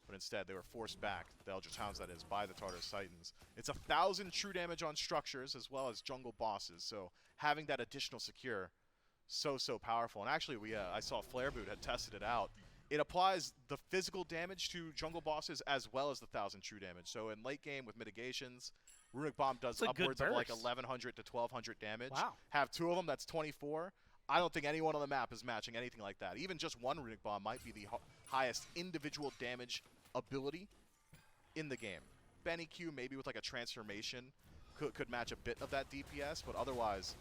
But instead, they were forced back, the Eldritch Hounds that is, by the Tartarus Titans. It's 1,000 true damage on structures as well as jungle bosses, so having that additional secure, so powerful. And actually, I saw Flareboot had tested it out. It applies the physical damage to jungle bosses as well as the 1,000 true damage. So in late game with mitigations, Runic Bomb does upwards of like 1,100 to 1,200 damage.
Wow.
Have 2 of them, that's 24. I don't think anyone on the map is matching anything like that. Even just 1 Runic Bomb might be the highest individual damage ability in the game. BennyQ maybe with like a transformation could match a bit of that DPS, but otherwise,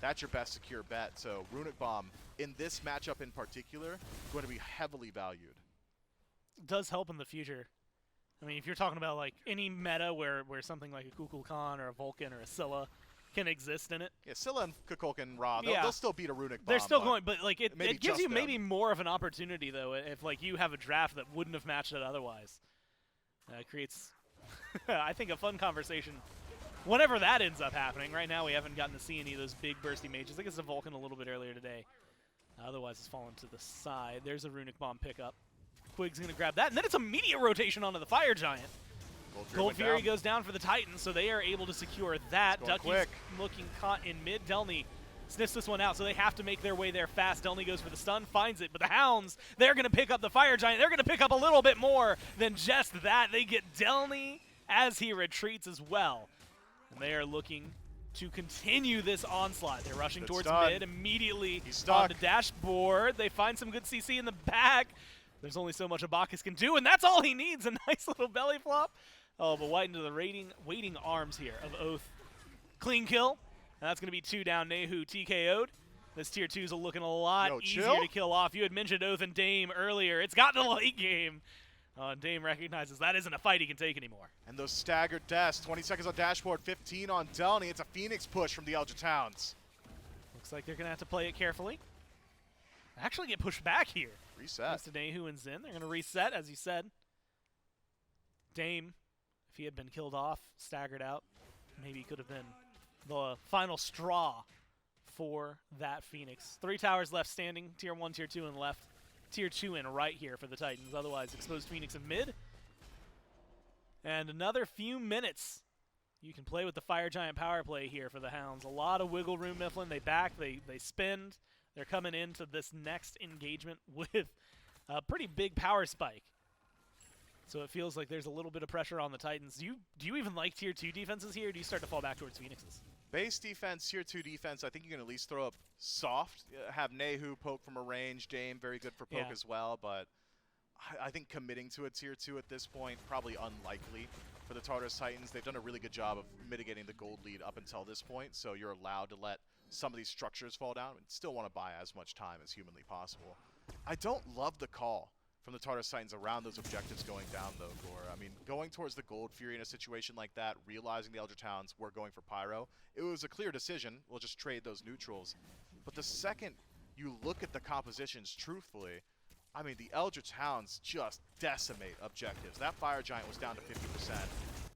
that's your best secure bet. So Runic Bomb, in this matchup in particular, going to be heavily valued.
It does help in the future. I mean, if you're talking about like any meta where something like a Kukulkan or a Vulcan or a Scylla can exist in it.
Yeah, Scylla and Kukulkan and Ra, they'll still beat a Runic Bomb.
They're still going, but like it gives you
them.
maybe more of an opportunity though if like you have a draft that wouldn't have matched it otherwise. It creates, I think, a fun conversation. Whenever that ends up happening, right now we haven't gotten to see any of those big bursty mages. I guess the Vulcan a little bit earlier today. Otherwise, it's fallen to the side. There's a Runic Bomb pickup. Quig's going to grab that, and then it's immediate rotation onto the Fire Giant. Gold Fury goes down for the Titans, so they are able to secure that. Ducky's looking caught in mid. delnyy sniffs this one out, so they have to make their way there fast. delnyy goes for the stun, finds it, but the Hounds, they're going to pick up the Fire Giant. They're going to pick up a little bit more than just that. They get delnyy as he retreats as well. And they are looking to continue this onslaught. They're rushing towards mid immediately on the dashboard. They find some good CC in the back. There's only so much a Bacchus can do, and that's all he needs, a nice little belly flop. Oh, but wide into the waiting arms here of Oathhh. Clean kill, and that's going to be 2 down. Nayhoo TKO'd. This tier 2's looking a lot easier to kill off. You had mentioned Oathhh and Dame earlier. It's gotten a late game. And Dame recognizes that isn't a fight he can take anymore.
And those staggered deaths, 20 seconds on dashboard, 15 on delnyy. It's a Phoenix push from the Eldritch Hounds.
Looks like they're going to have to play it carefully. Actually get pushed back here.
Reset.
Thanks to Nayhoo and Zen. They're going to reset, as you said. Dame, if he had been killed off, staggered out, maybe could have been the final straw for that Phoenix. 3 towers left standing, tier 1, tier 2, and left. Tier 2 and right here for the Titans. Otherwise, exposed Phoenix in mid. And another few minutes You can play with the Fire Giant power play here for the Hounds. A lot of wiggle room, Mifflin. They back, they spin. They're coming into this next engagement with a pretty big power spike. So it feels like there's a little bit of pressure on the Titans. Do you even like Tier 2 defenses here, or do you start to fall back towards Phoenixes?
Base defense, Tier 2 defense, I think you can at least throw up soft. Have Nayhoo poke from a range. Dame, very good for poke as well, but I think committing to a Tier 2 at this point, probably unlikely for the Tartarus Titans. They've done a really good job of mitigating the gold lead up until this point, so you're allowed to let some of these structures fall down and still want to buy as much time as humanly possible. I don't love the call from the Tartarus Titans around those objectives going down, though, Gore. I mean, going towards the Gold Fury in a situation like that, realizing the Eldritch Hounds were going for Pyro, it was a clear decision. We'll just trade those neutrals. But the second you look at the compositions truthfully, I mean, the Eldritch Hounds just decimate objectives. That Fire Giant was down to 50%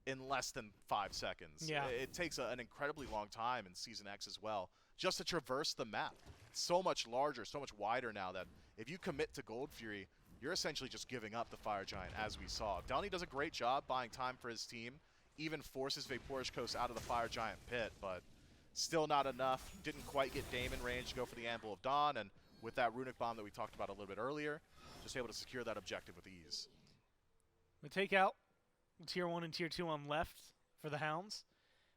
in less than 5 seconds.
Yeah.
It takes an incredibly long time in Season X as well, just to traverse the map. It's so much larger, so much wider now that if you commit to Gold Fury, you're essentially just giving up the Fire Giant, as we saw. delnyy does a great job buying time for his team, even forces VaporishCoast out of the Fire Giant pit, but still not enough. Didn't quite get Dame in range to go for the Anvil of Dawn, and with that Runic Bomb that we talked about a little bit earlier, just able to secure that objective with ease.
We take out Tier 1 and Tier 2 on left for the Hounds.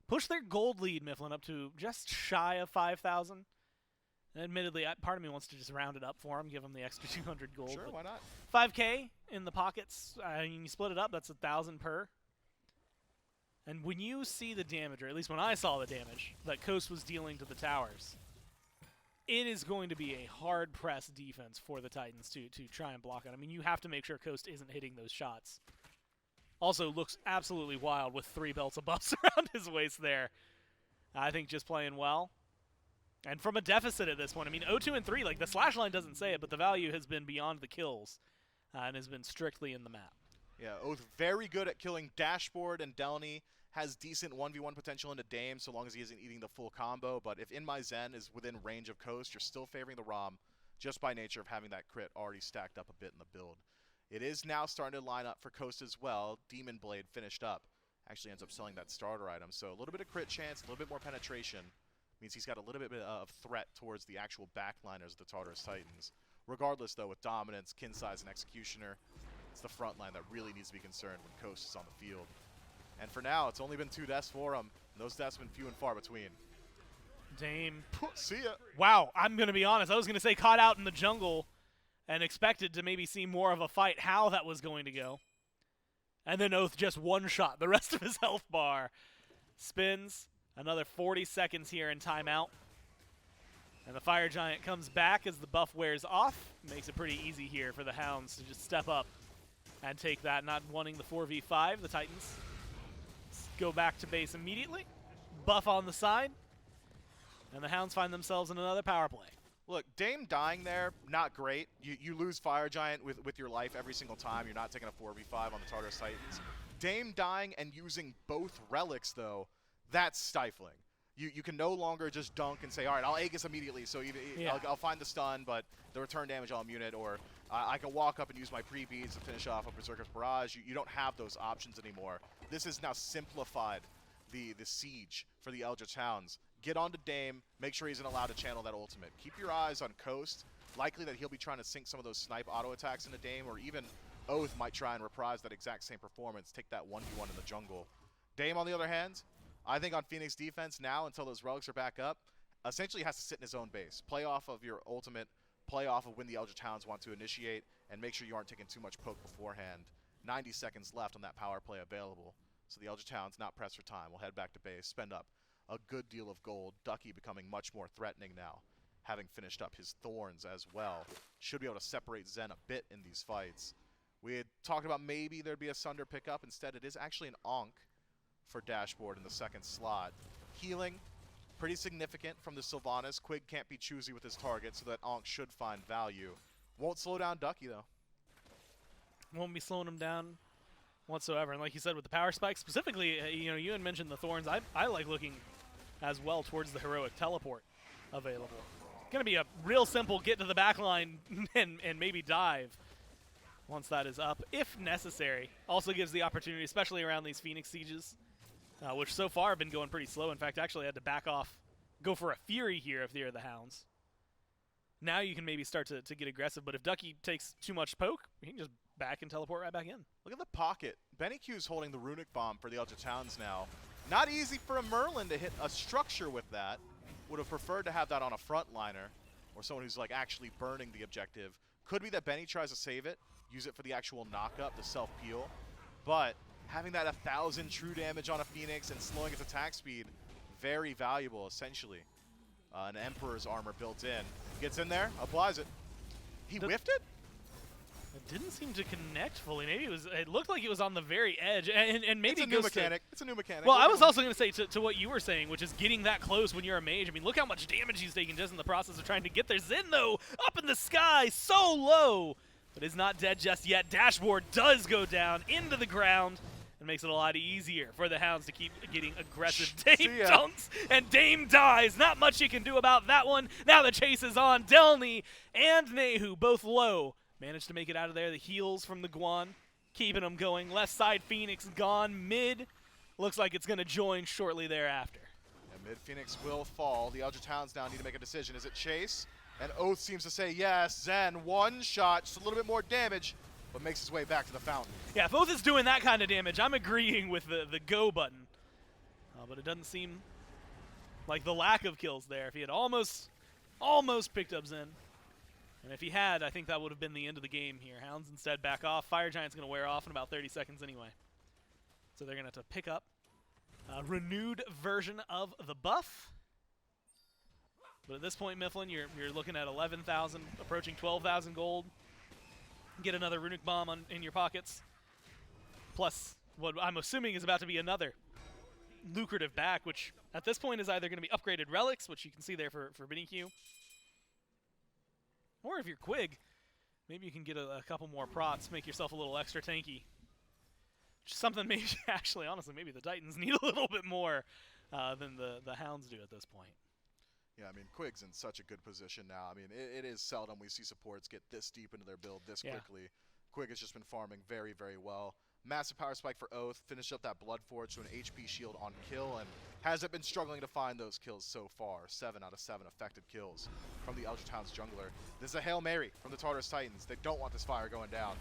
Push their gold lead, Mifflin, up to just shy of 5,000. Admittedly, part of me wants to just round it up for them, give them the extra 200 gold.
Sure, why not?
5K in the pockets. I mean, you split it up, that's 1,000 per. And when you see the damage, or at least when I saw the damage that Coast was dealing to the towers, it is going to be a hard-pressed defense for the Titans to try and block it. I mean, you have to make sure Coast isn't hitting those shots. Also looks absolutely wild with 3 belts of buffs around his waist there. I think just playing well. And from a deficit at this point, I mean, 0-2 and 3, like the slash line doesn't say it, but the value has been beyond the kills and has been strictly in the map.
Yeah, Oathhh very good at killing Dashboard, and delnyy has decent 1v1 potential into Dame so long as he isn't eating the full combo. But if InMyZen is within range of Coast, you're still favoring the Rom just by nature of having that crit already stacked up a bit in the build. It is now starting to line up for Coast as well. Demon Blade finished up. Actually ends up selling that starter item. So a little bit of crit chance, a little bit more penetration. Means he's got a little bit of threat towards the actual backliners of the Tartarus Titans. Regardless, though, with Dominance, Kin Size, and Executioner, it's the front line that really needs to be concerned when Coast is on the field. And for now, it's only been 2 deaths for him, and those deaths have been few and far between.
Dame.
See ya.
Wow, I'm going to be honest. I was going to say caught out in the jungle and expected to maybe see more of a fight, how that was going to go. And then Oathhh just one-shot the rest of his health bar. Spins. Another 40 seconds here in timeout. And the Fire Giant comes back as the buff wears off. Makes it pretty easy here for the Hounds to just step up and take that, not wanting the 4v5. The Titans go back to base immediately. Buff on the side. And the Hounds find themselves in another power play.
Look, Dame dying there, not great. You lose Fire Giant with your life every single time. You're not taking a 4v5 on the Tartarus Titans. Dame dying and using both relics, though, that's stifling. You can no longer just dunk and say, all right, I'll Aegis immediately, so I'll find the stun, but the return damage I'll immune it, or I can walk up and use my pre-beads to finish off a Berserker's Barrage. You don't have those options anymore. This has now simplified the siege for the Eldritch Hounds. Get onto Dame, make sure he's not allowed to channel that ultimate. Keep your eyes on Coast. Likely that he'll be trying to sink some of those snipe auto attacks into Dame, or even Oathhh might try and reprise that exact same performance, take that 1v1 in the jungle. Dame, on the other hand, I think on Phoenix defense now, until those relics are back up, essentially has to sit in his own base. Play off of your ultimate, play off of when the Eldritch Hounds want to initiate, and make sure you aren't taking too much poke beforehand. 90 seconds left on that power play available. So the Eldritch Hounds, not pressed for time, will head back to base, spend up a good deal of gold. Ducky becoming much more threatening now, having finished up his Thorns as well. Should be able to separate Zen a bit in these fights. We had talked about maybe there'd be a Sunder pickup. Instead, it is actually an Ankh for Dashboard in the second slot. Healing, pretty significant from the Sylvanus. Quig can't be choosy with his target, so that Ankh should find value. Won't slow down Ducky, though.
Won't be slowing him down whatsoever. And like you said, with the power spike, specifically, you had mentioned the Thorns. I like looking as well towards the heroic teleport available. Going to be a real simple get to the back line and maybe dive once that is up, if necessary. Also gives the opportunity, especially around these Phoenix sieges, which so far have been going pretty slow. In fact, actually had to back off, go for a Fury here if they're the Hounds. Now you can maybe start to get aggressive, but if Ducky takes too much poke, he can just back and teleport right back in.
Look at the pocket. BennyQ's holding the Runic Bomb for the Eldritch Hounds now. Not easy for a Merlin to hit a structure with that. Would have preferred to have that on a frontliner or someone who's like actually burning the objective. Could be that Benny tries to save it, use it for the actual knock-up, the self-peel. But having that 1,000 true damage on a Phoenix and slowing its attack speed, very valuable, essentially. An Emperor's armor built in. Gets in there, applies it. He whiffed it?
It didn't seem to connect fully. Maybe it looked like it was on the very edge, and maybe
it's a new mechanic. It's a new mechanic.
Well, I was also going to say to what you were saying, which is getting that close when you're a mage. I mean, look how much damage he's taking just in the process of trying to get there. Zen, though, up in the sky, so low, but is not dead just yet. Dashboard does go down into the ground. It makes it a lot easier for the Hounds to keep getting aggressive. Dame dunks, and Dame dies. Not much you can do about that one. Now the chase is on. delnyy and Nayhoo, both low. Managed to make it out of there. The heals from the Guan, keeping them going. Left side Phoenix gone. Mid looks like it's going to join shortly thereafter.
And mid Phoenix will fall. The Eldritch Hounds now need to make a decision. Is it chase? And Oathhh seems to say yes. Zen, one shot, just a little bit more damage, but makes his way back to the fountain.
Yeah, if Oathhh is doing that kind of damage, I'm agreeing with the go button. But it doesn't seem like the lack of kills there. If he had almost picked up Zen. And if he had, I think that would have been the end of the game here. Hounds instead back off. Fire Giant's going to wear off in about 30 seconds anyway. So they're going to have to pick up a renewed version of the buff. But at this point, Mifflin, you're looking at 11,000, approaching 12,000 gold. Get another Runic Bomb in your pockets. Plus, what I'm assuming is about to be another lucrative back, which at this point is either going to be upgraded relics, which you can see there for BennyQ. Or if you're Quig, maybe you can get a couple more prots, make yourself a little extra tanky. Just something maybe, actually, honestly, maybe the Titans need a little bit more than the Hounds do at this point.
Yeah, I mean, Quig's in such a good position now. I mean, it is seldom we see supports get this deep into their build this quickly. Quig has just been farming very, very well. Massive power spike for Oathhh, finished up that Bloodforge to an HP shield on kill, and hasn't been struggling to find those kills so far. 7 out of 7 effective kills from the Eldritch Hounds jungler. This is a Hail Mary from the Tartarus Titans. They don't want this fire going down.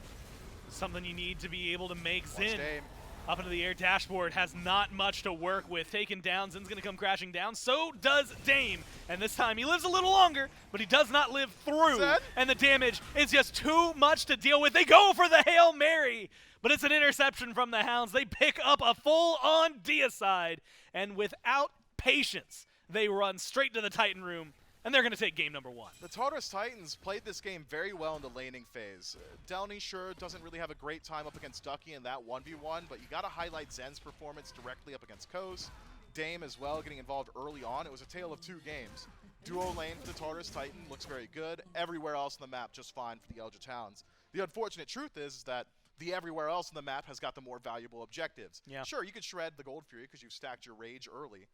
Something you need to be able to make
Watch
Zen.
Dame.
Up into the air, Dashboard has not much to work with. Taken down, Zen's going to come crashing down. So does Dame. And this time he lives a little longer, but he does not live through.
Zen?
And the damage is just too much to deal with. They go for the Hail Mary, but it's an interception from the Hounds. They pick up a full-on deicide, and without patience, they run straight to the Titan room, and they're going to take game number 1.
The Tartarus Titans played this game very well in the laning phase. delnyy sure doesn't really have a great time up against Ducky in that 1v1, but you got to highlight Zen's performance directly up against Coast. Dame as well, getting involved early on. It was a tale of 2 games. Duo lane for the Tartarus Titan looks very good. Everywhere else on the map just fine for the Eldritch Hounds. The unfortunate truth is that the everywhere else on the map has got the more valuable objectives.
Yeah.
Sure, you could shred the Gold Fury because you've stacked your Rage early.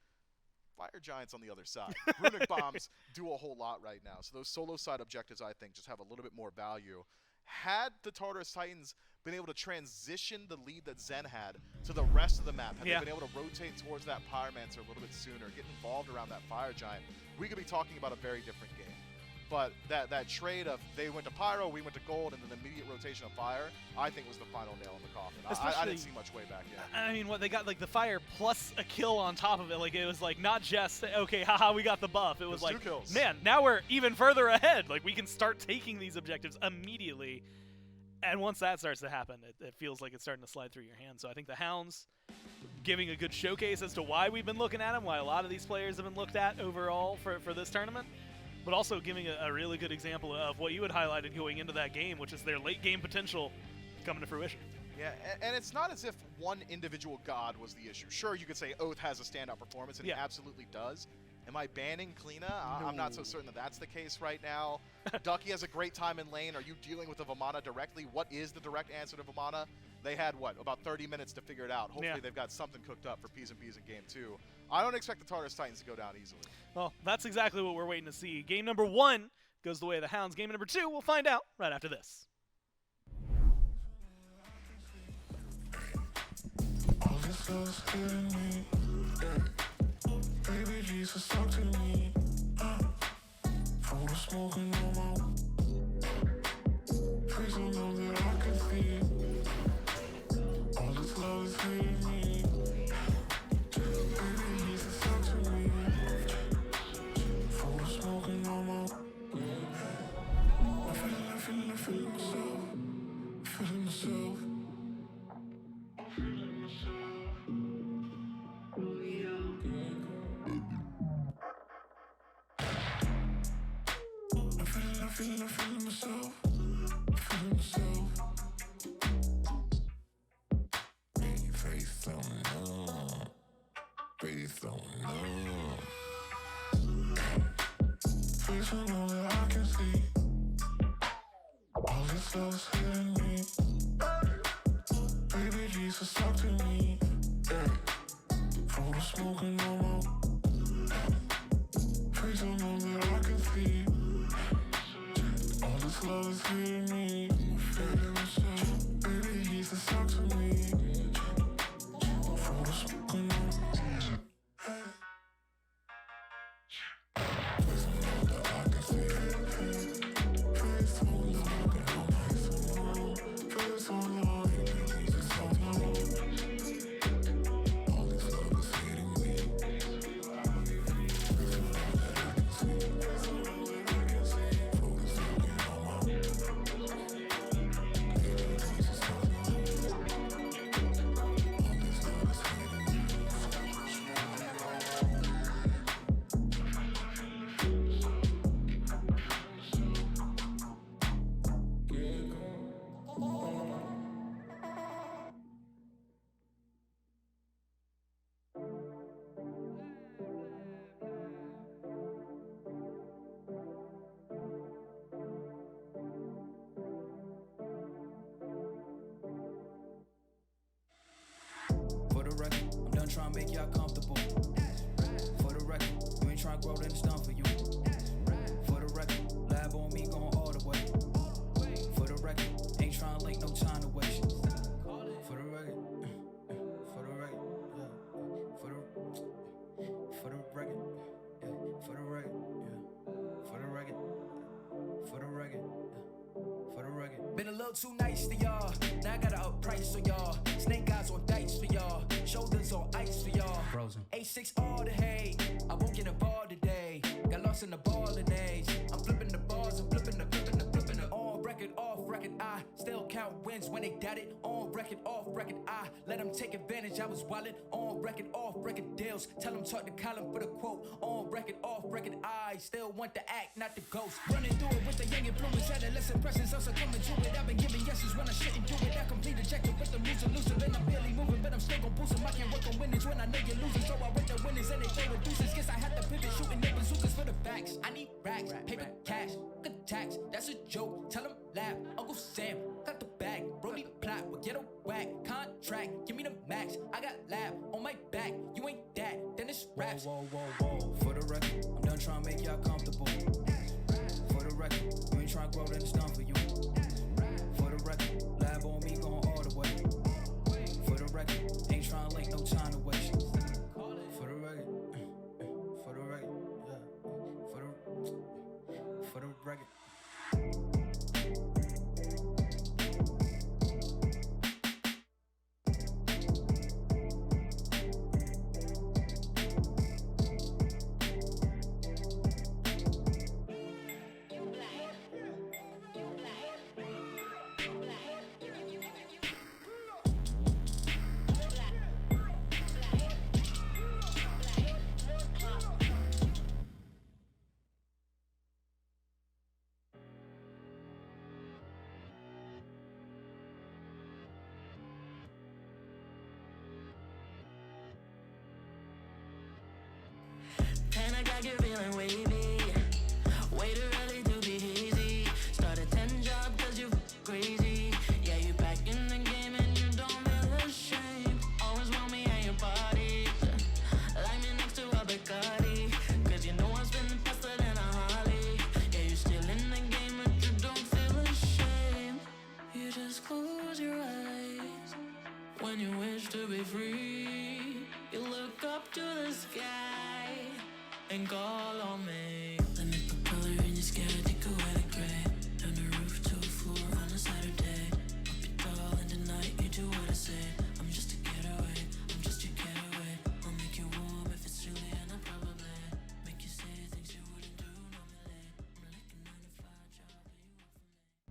Fire Giants on the other side. Runic Bombs do a whole lot right now. So those solo side objectives, I think, just have a little bit more value. Had the Tartarus Titans been able to transition the lead that Zen had to the rest of the map, had they been able to rotate towards that Pyromancer a little bit sooner, get involved around that Fire Giant, we could be talking about a very different game. But that trade of they went to Pyro, we went to Gold, and then the immediate rotation of Fire, I think was the final nail in the coffin. I didn't see much way back yet.
I mean, what they got, like the Fire plus a kill on top of it. Like it was like not just okay, haha, we got the buff. It was like,
2 kills.
Man, now we're even further ahead. Like we can start taking these objectives immediately. And once that starts to happen, it feels like it's starting to slide through your hands. So I think the Hounds giving a good showcase as to why we've been looking at them, why a lot of these players have been looked at overall for this tournament. But also giving a really good example of what you had highlighted going into that game, which is their late game potential coming to fruition.
Yeah, and it's not as if one individual god was the issue. Sure, you could say Oathhh has a standout performance, and he absolutely does. Am I banning Cliodhna? No. I'm not so certain that that's the case right now. Ducky has a great time in lane. Are you dealing with the Vamana directly? What is the direct answer to Vamana? They had, what, about 30 minutes to figure it out. Hopefully they've got something cooked up for P's and P's in game 2. I don't expect the Tartarus Titans to go down easily.
Well, that's exactly what we're waiting to see. Game number 1 goes the way of the Hounds. Game number 2, we'll find out right after this.
love's hitting me. Baby Jesus, talk to me. For the smoking on my. Please don't know that I can see. All this love is hitting me. Baby Jesus, talk to me. For the smoking on my. I'm feeling myself. Feeling myself. I'm feeling myself. Feeling myself. Face on love. Face on love. Face on all that I can see. All this love's hitting me. Baby Jesus, talk to me. For the smoking on my. Face on all that I can see. All this love is hitting me. Feeling myself. Baby Jesus, talk to me. For the smoking on my. Face on all that I can see. Face on all that I can see. Face on all that all this love is hitting me. Face on all that I can see. Face on all that I can see. For the smoking on my. Baby Jesus, talk to me. All this love is hitting me.
For the record, I'm done trying to make y'all comfortable. For the record, you ain't trying to grow, then it's done for you. For the record, lab on me going all the way. For the record, ain't trying to link, no time to waste. For the record, for the record, yeah. For the record, yeah. For the record, yeah. For the record, for the record, yeah. For the record. Been a little too nice to y'all. Now I gotta up price for y'all. Snake eyes on dice for y'all. Shoulders on ice for y'all. Frozen. A6 all the hate. I won't get involved today. Got lost in the ball and A's. I'm flipping the bars and flipping the. On record, off record, I still count wins when they doubt it. On record, off record, I let them take advantage. I was wildin'. On record, off record deals. Tell them talk to Colin for the quote. On record, off record, I still want the act, not the ghost. Running through it with the young influence, adolescent presence. I'm succumbing to it. I've been giving yeses when I shouldn't do it. I complete ejected with the moves elusive, and I'm barely moving, but I'm still gon' boost them. I can't work on winnings when I know you're losing, so I wait the winners and they throw it deuces. Guess I have to pivot, shooting nip bazookas for the facts. I need racks, paper, cash, good tax. That's a joke. Tell them laugh. Uncle Sam got the bag. Brody plot will get a whack. Contract, give me the max. I got lab on my back. You ain't that, then it's raps. Whoa, whoa, whoa, whoa. For the record, I'm done trying to make y'all comfortable. For the record, you ain't trying to grow, then it's done for you. For the record, lab on me going all the way. For the record, ain't trying to link, no time to waste. For the record, for the record, yeah. For the record.
when you wish to be free. You look up to the sky and call on me. Let me put color in your sky, take away the gray. Turn the roof to a floor on a Saturday. Up your tall in the night, you do what I say. I'm just a getaway, I'm just your getaway. I'll make you warm if it's chilly, and I'll probably make you say things you wouldn't do normally. I'm like a 9-to-5 job that you want from me.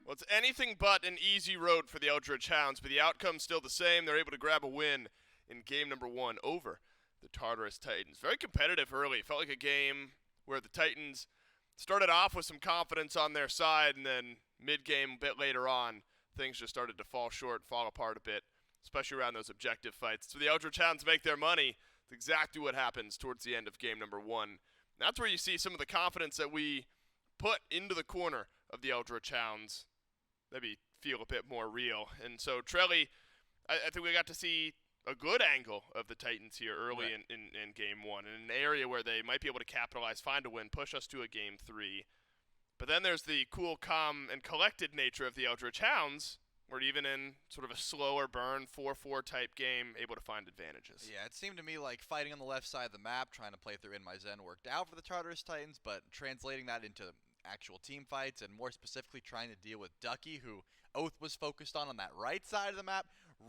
Well, it's anything but an easy road for the Eldritch Hounds, but the outcome's still the same. They're able to grab a win in game number 1 over the Tartarus Titans. Very competitive early. It felt like a game where the Titans started off with some confidence on their side, and then mid-game, a bit later on, things just started to fall short, fall apart a bit, especially around those objective fights. So the Eldritch Hounds make their money. It's exactly what happens towards the end of game number 1. That's where you see some of the confidence that we put into the corner of the Eldritch Hounds maybe feel a bit more real. And so Trelly, I think we got to see a good angle of the Titans here early in game 1, in an area where they might be able to capitalize, find a win, push us to a game 3. But then there's the cool, calm, and collected nature of the Eldritch Hounds, where even in sort of a slower burn, 4-4 type game, able to find advantages.
Yeah, it seemed to me like fighting on the left side of the map, trying to play through InMyZen worked out for the Tartarus Titans, but translating that into actual team fights, and more specifically trying to deal with Ducky, who Oathhh was focused on that right side of the map,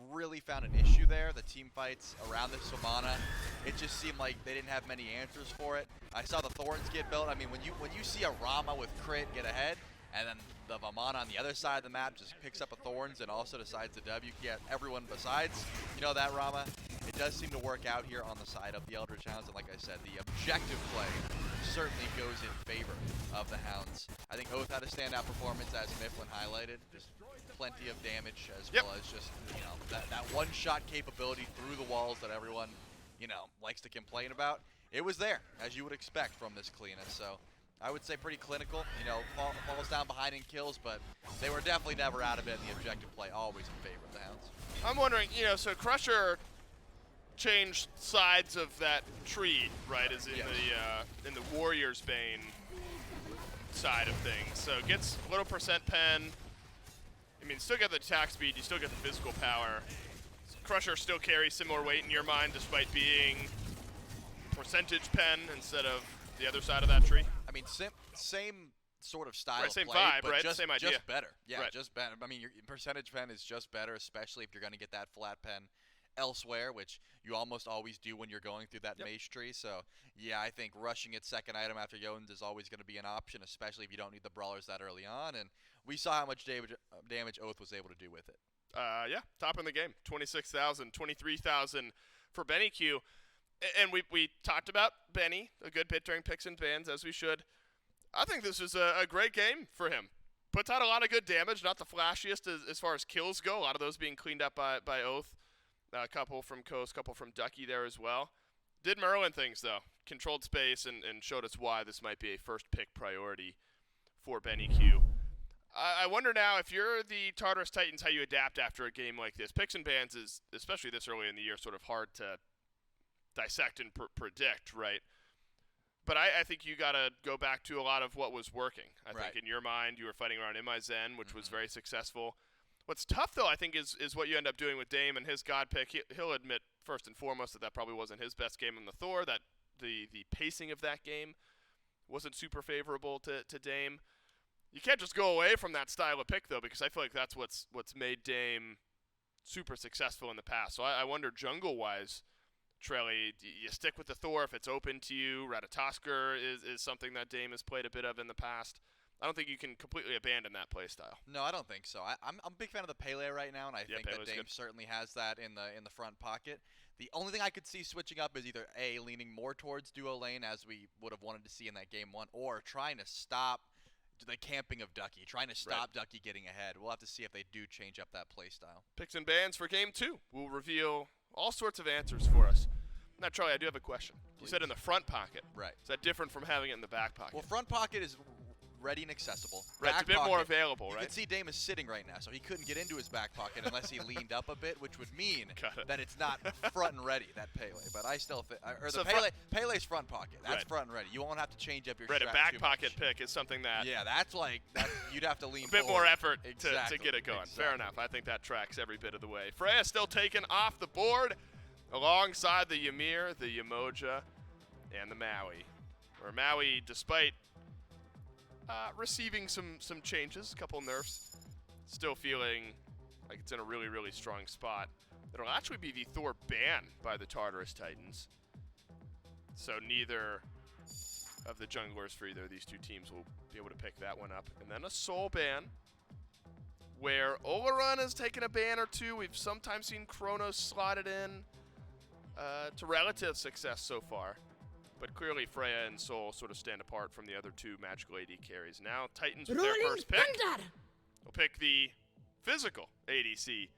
really found an issue there. The team fights around this Vamana, it just seemed like they didn't have many answers for it. I saw the Thorns get built. I mean, when you see a Rama with crit get ahead, and then the Vamana on the other side of the map just picks up a Thorns and also decides to W get everyone besides, that Rama, it does seem to work out here on the side of the Eldritch Hounds. And like I said, the objective play certainly goes in favor of the Hounds. I think Oathhh had a standout performance, as Mifflin highlighted. Just plenty of damage, as well as just, that one-shot capability through the walls that everyone, likes to complain about. It was there, as you would expect from this Cliodhna. So I would say pretty clinical, falls down behind in kills, but they were definitely never out of it, and the objective play always in favor of the Hounds.
I'm wondering, so Crusher changed sides of that tree, right, is in the Warrior's Bane side of things. So it gets a little percent pen. I mean, still get the attack speed, you still get the physical power. Crusher still carries similar weight in your mind, despite being percentage pen instead of the other side of that tree.
I mean, same sort of style
same
of play,
vibe,
but
right?
Just,
same idea.
Just better. Yeah,
right.
Just better. I mean, your percentage pen is just better, especially if you're going to get that flat pen elsewhere, which you almost always do when you're going through that mage tree. So, yeah, I think rushing its second item after Jotuns is always going to be an option, especially if you don't need the brawlers that early on. And we saw how much damage Oathhh was able to do with it.
Yeah, top in the game. 26,000, 23,000 for BennyQ. And we talked about Benny, a good bit during picks and bans, as we should. I think this is a great game for him. Puts out a lot of good damage, not the flashiest as far as kills go, a lot of those being cleaned up by Oathhh. A couple from Coast, couple from Ducky there as well. Did Merlin things, though. Controlled space and showed us why this might be a first pick priority for BennyQ. I wonder now, if you're the Tartarus Titans, how you adapt after a game like this. Picks and bans is, especially this early in the year, sort of hard to dissect and predict, right? But I think you got to go back to a lot of what was working. I think in your mind, you were fighting around InMyZen, which was very successful. What's tough, though, I think, is what you end up doing with Dame and his god pick. He'll admit, first and foremost, that probably wasn't his best game in the Thor, that the pacing of that game wasn't super favorable to Dame. You can't just go away from that style of pick, though, because I feel like that's what's made Dame super successful in the past. So I wonder, jungle-wise, Trelly, do you stick with the Thor if it's open to you? Ratatoskr is something that Dame has played a bit of in the past. I don't think you can completely abandon that play style.
No, I don't think so. I'm a big fan of the Pele right now, and I think that Dame
good.
certainly has that in the front pocket. The only thing I could see switching up is either A, leaning more towards duo lane, as we would have wanted to see in that game 1, or trying to stop the camping of Ducky, trying to stop Ducky getting ahead. We'll have to see if they do change up that play style.
Picks and bans for game 2 will reveal all sorts of answers for us. Now, Charlie, I do have a question.
Please.
You said in the front pocket.
Right.
Is that different from having it in the back pocket?
Well, front pocket is ready and accessible.
Right, it's a bit more available, right?
You can see Dame is sitting right now, so he couldn't get into his back pocket unless he leaned up a bit, which would mean that it's not front and ready, that Pele. But I still think, or
So
the Pele's front pocket. That's
Right.
front and ready. You won't have to change up your
Right, a
strat
back
too
pocket
much.
pick is something that
Yeah, that's like, you'd have to lean
a bit
forward.
more effort to
Exactly.
get it going.
Exactly.
Fair enough. I think that tracks every bit of the way. Freya still taken off the board alongside the Ymir, the Yemoja, and the Maui. Where Maui, despite receiving some changes, a couple nerfs, still feeling like it's in a really, really strong spot. It'll actually be the Thor ban by the Tartarus Titans. So neither of the junglers for either of these two teams will be able to pick that one up. And then a soul ban, where Olorun has taken a ban or two. We've sometimes seen Kronos slotted in to relative success so far. But clearly Freya and Soul sort of stand apart from the other two magical AD carries. Now Titans with their first pick will pick the physical ADC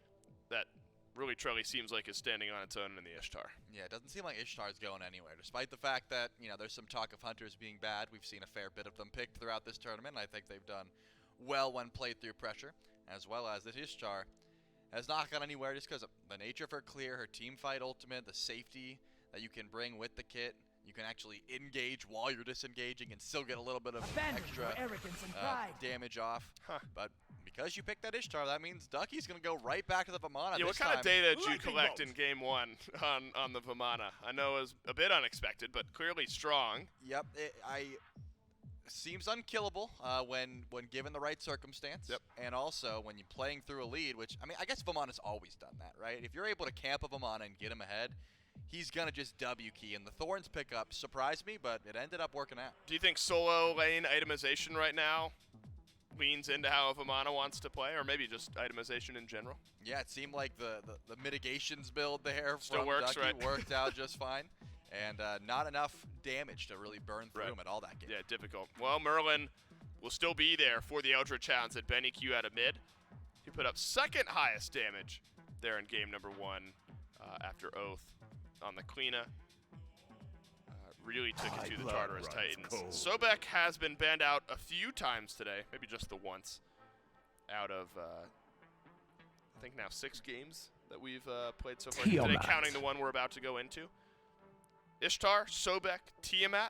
that really truly seems like is standing on its own in the Ishtar.
Yeah, it doesn't seem like Ishtar's going anywhere, despite the fact that, there's some talk of Hunters being bad. We've seen a fair bit of them picked throughout this tournament, and I think they've done well when played through pressure, as well as this Ishtar has not gone anywhere just because of the nature of her clear, her team fight ultimate, the safety that you can bring with the kit. You can actually engage while you're disengaging and still get a little bit of extra damage off. But because you picked that Ishtar, that means Ducky's going to go right back to the Vamana.
Yeah, what kind of data did you collect in game one on the Vamana? I know it was a bit unexpected, but clearly strong.
Yep, seems unkillable when given the right circumstance.
Yep.
And also when you're playing through a lead, which, I guess Vamana's always done that, right? If you're able to camp a Vamana and get him ahead, he's going to just W key. And the Thorns pickup surprised me, but it ended up working out.
Do you think solo lane itemization right now leans into how Vamana wants to play, or maybe just itemization in general?
Yeah, it seemed like the mitigations build there
Still
from
works,
Ducky
right?
worked out just fine. And not enough damage to really burn through him at all that game.
Yeah, difficult. Well, Merlin will still be there for the Eldritch Hounds at BennyQ out of mid. He put up second highest damage there in game number one after Oathhh on the Cliodhna. Really took it to the Tartarus Titans. Sobek has been banned out a few times today, maybe just the once, out of, I think now 6 games that we've played so far today, counting the one we're about to go into. Ishtar, Sobek, Tiamat.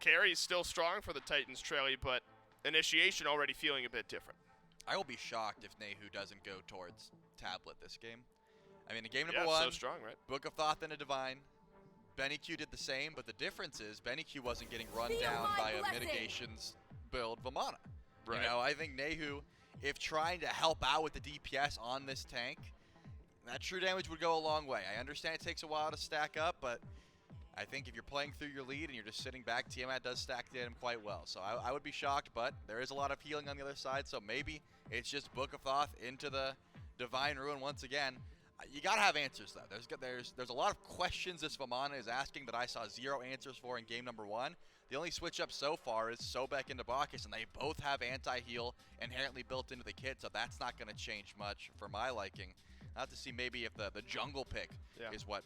Carry is still strong for the Titans, Trelly, but initiation already feeling a bit different.
I will be shocked if Nayhoo doesn't go towards tablet this game. In game number
Yeah,
one,
so strong, right?
Book of Thoth and a Divine. BennyQ did the same, but the difference is BennyQ wasn't getting run down by a mitigations build Vamana.
Right.
I think Nayhoo, if trying to help out with the DPS on this tank, that true damage would go a long way. I understand it takes a while to stack up, but I think if you're playing through your lead and you're just sitting back, Tiamat does stack the item quite well. So I would be shocked, but there is a lot of healing on the other side, so maybe it's just Book of Thoth into the Divine Ruin once again. You gotta have answers though. There's a lot of questions this Vamana is asking that I saw 0 answers for in game number one. The only switch up so far is Sobek into Bacchus, and they both have anti-heal inherently built into the kit, so that's not gonna change much for my liking. I'll have to see maybe if the jungle pick is what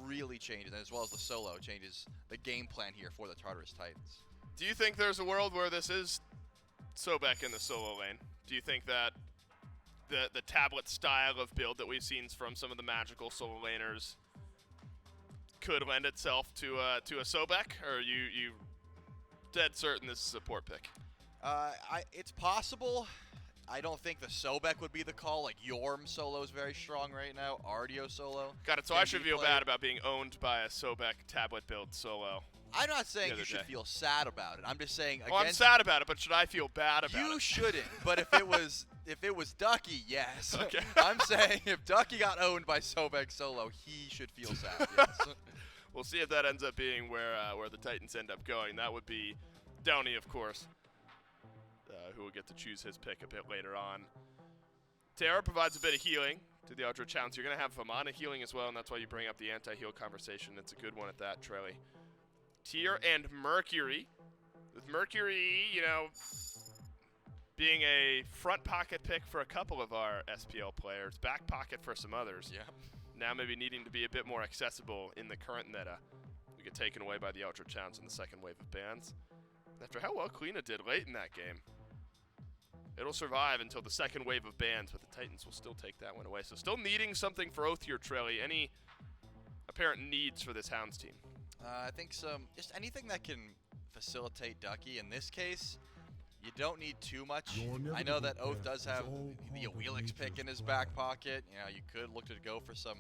really changes, as well as the solo changes the game plan here for the Tartarus Titans.
Do you think there's a world where this is Sobek in the solo lane? Do you think that the tablet style of build that we've seen from some of the magical solo laners could lend itself to a Sobek, or are you dead certain this is a port pick?
It's possible. I don't think the Sobek would be the call. Like, Yorm solo is very strong right now. Ardio solo.
Got it. So I should feel bad about being owned by a Sobek tablet build solo.
I'm not saying you should feel sad about it. I'm just saying.
I'm sad about it, but should I feel bad about it?
You shouldn't. But if it was Ducky, yes.
Okay.
I'm saying if Ducky got owned by Sobek solo, he should feel sad. Yes.
We'll see if that ends up being where the Titans end up going. That would be delnyy, of course, who will get to choose his pick a bit later on. Terra provides a bit of healing to the Eldritch Hounds. You're going to have Vamana healing as well, and that's why you bring up the anti-heal conversation. It's a good one at that, Trelly. Tyr and Mercury. With Mercury, being a front pocket pick for a couple of our SPL players, back pocket for some others.
Yeah.
Now maybe needing to be a bit more accessible in the current meta. We get taken away by the Eldritch Hounds in the second wave of bans. After how well Cliodhna did late in that game. It'll survive until the second wave of bans, but the Titans will still take that one away. So still needing something for Oathhh here, Trelly. Any apparent needs for this Hounds team?
I think just anything that can facilitate Ducky. In this case, you don't need too much. I know that Oathhh does have the Wheelix pick in his back pocket. You know, you could look to go for some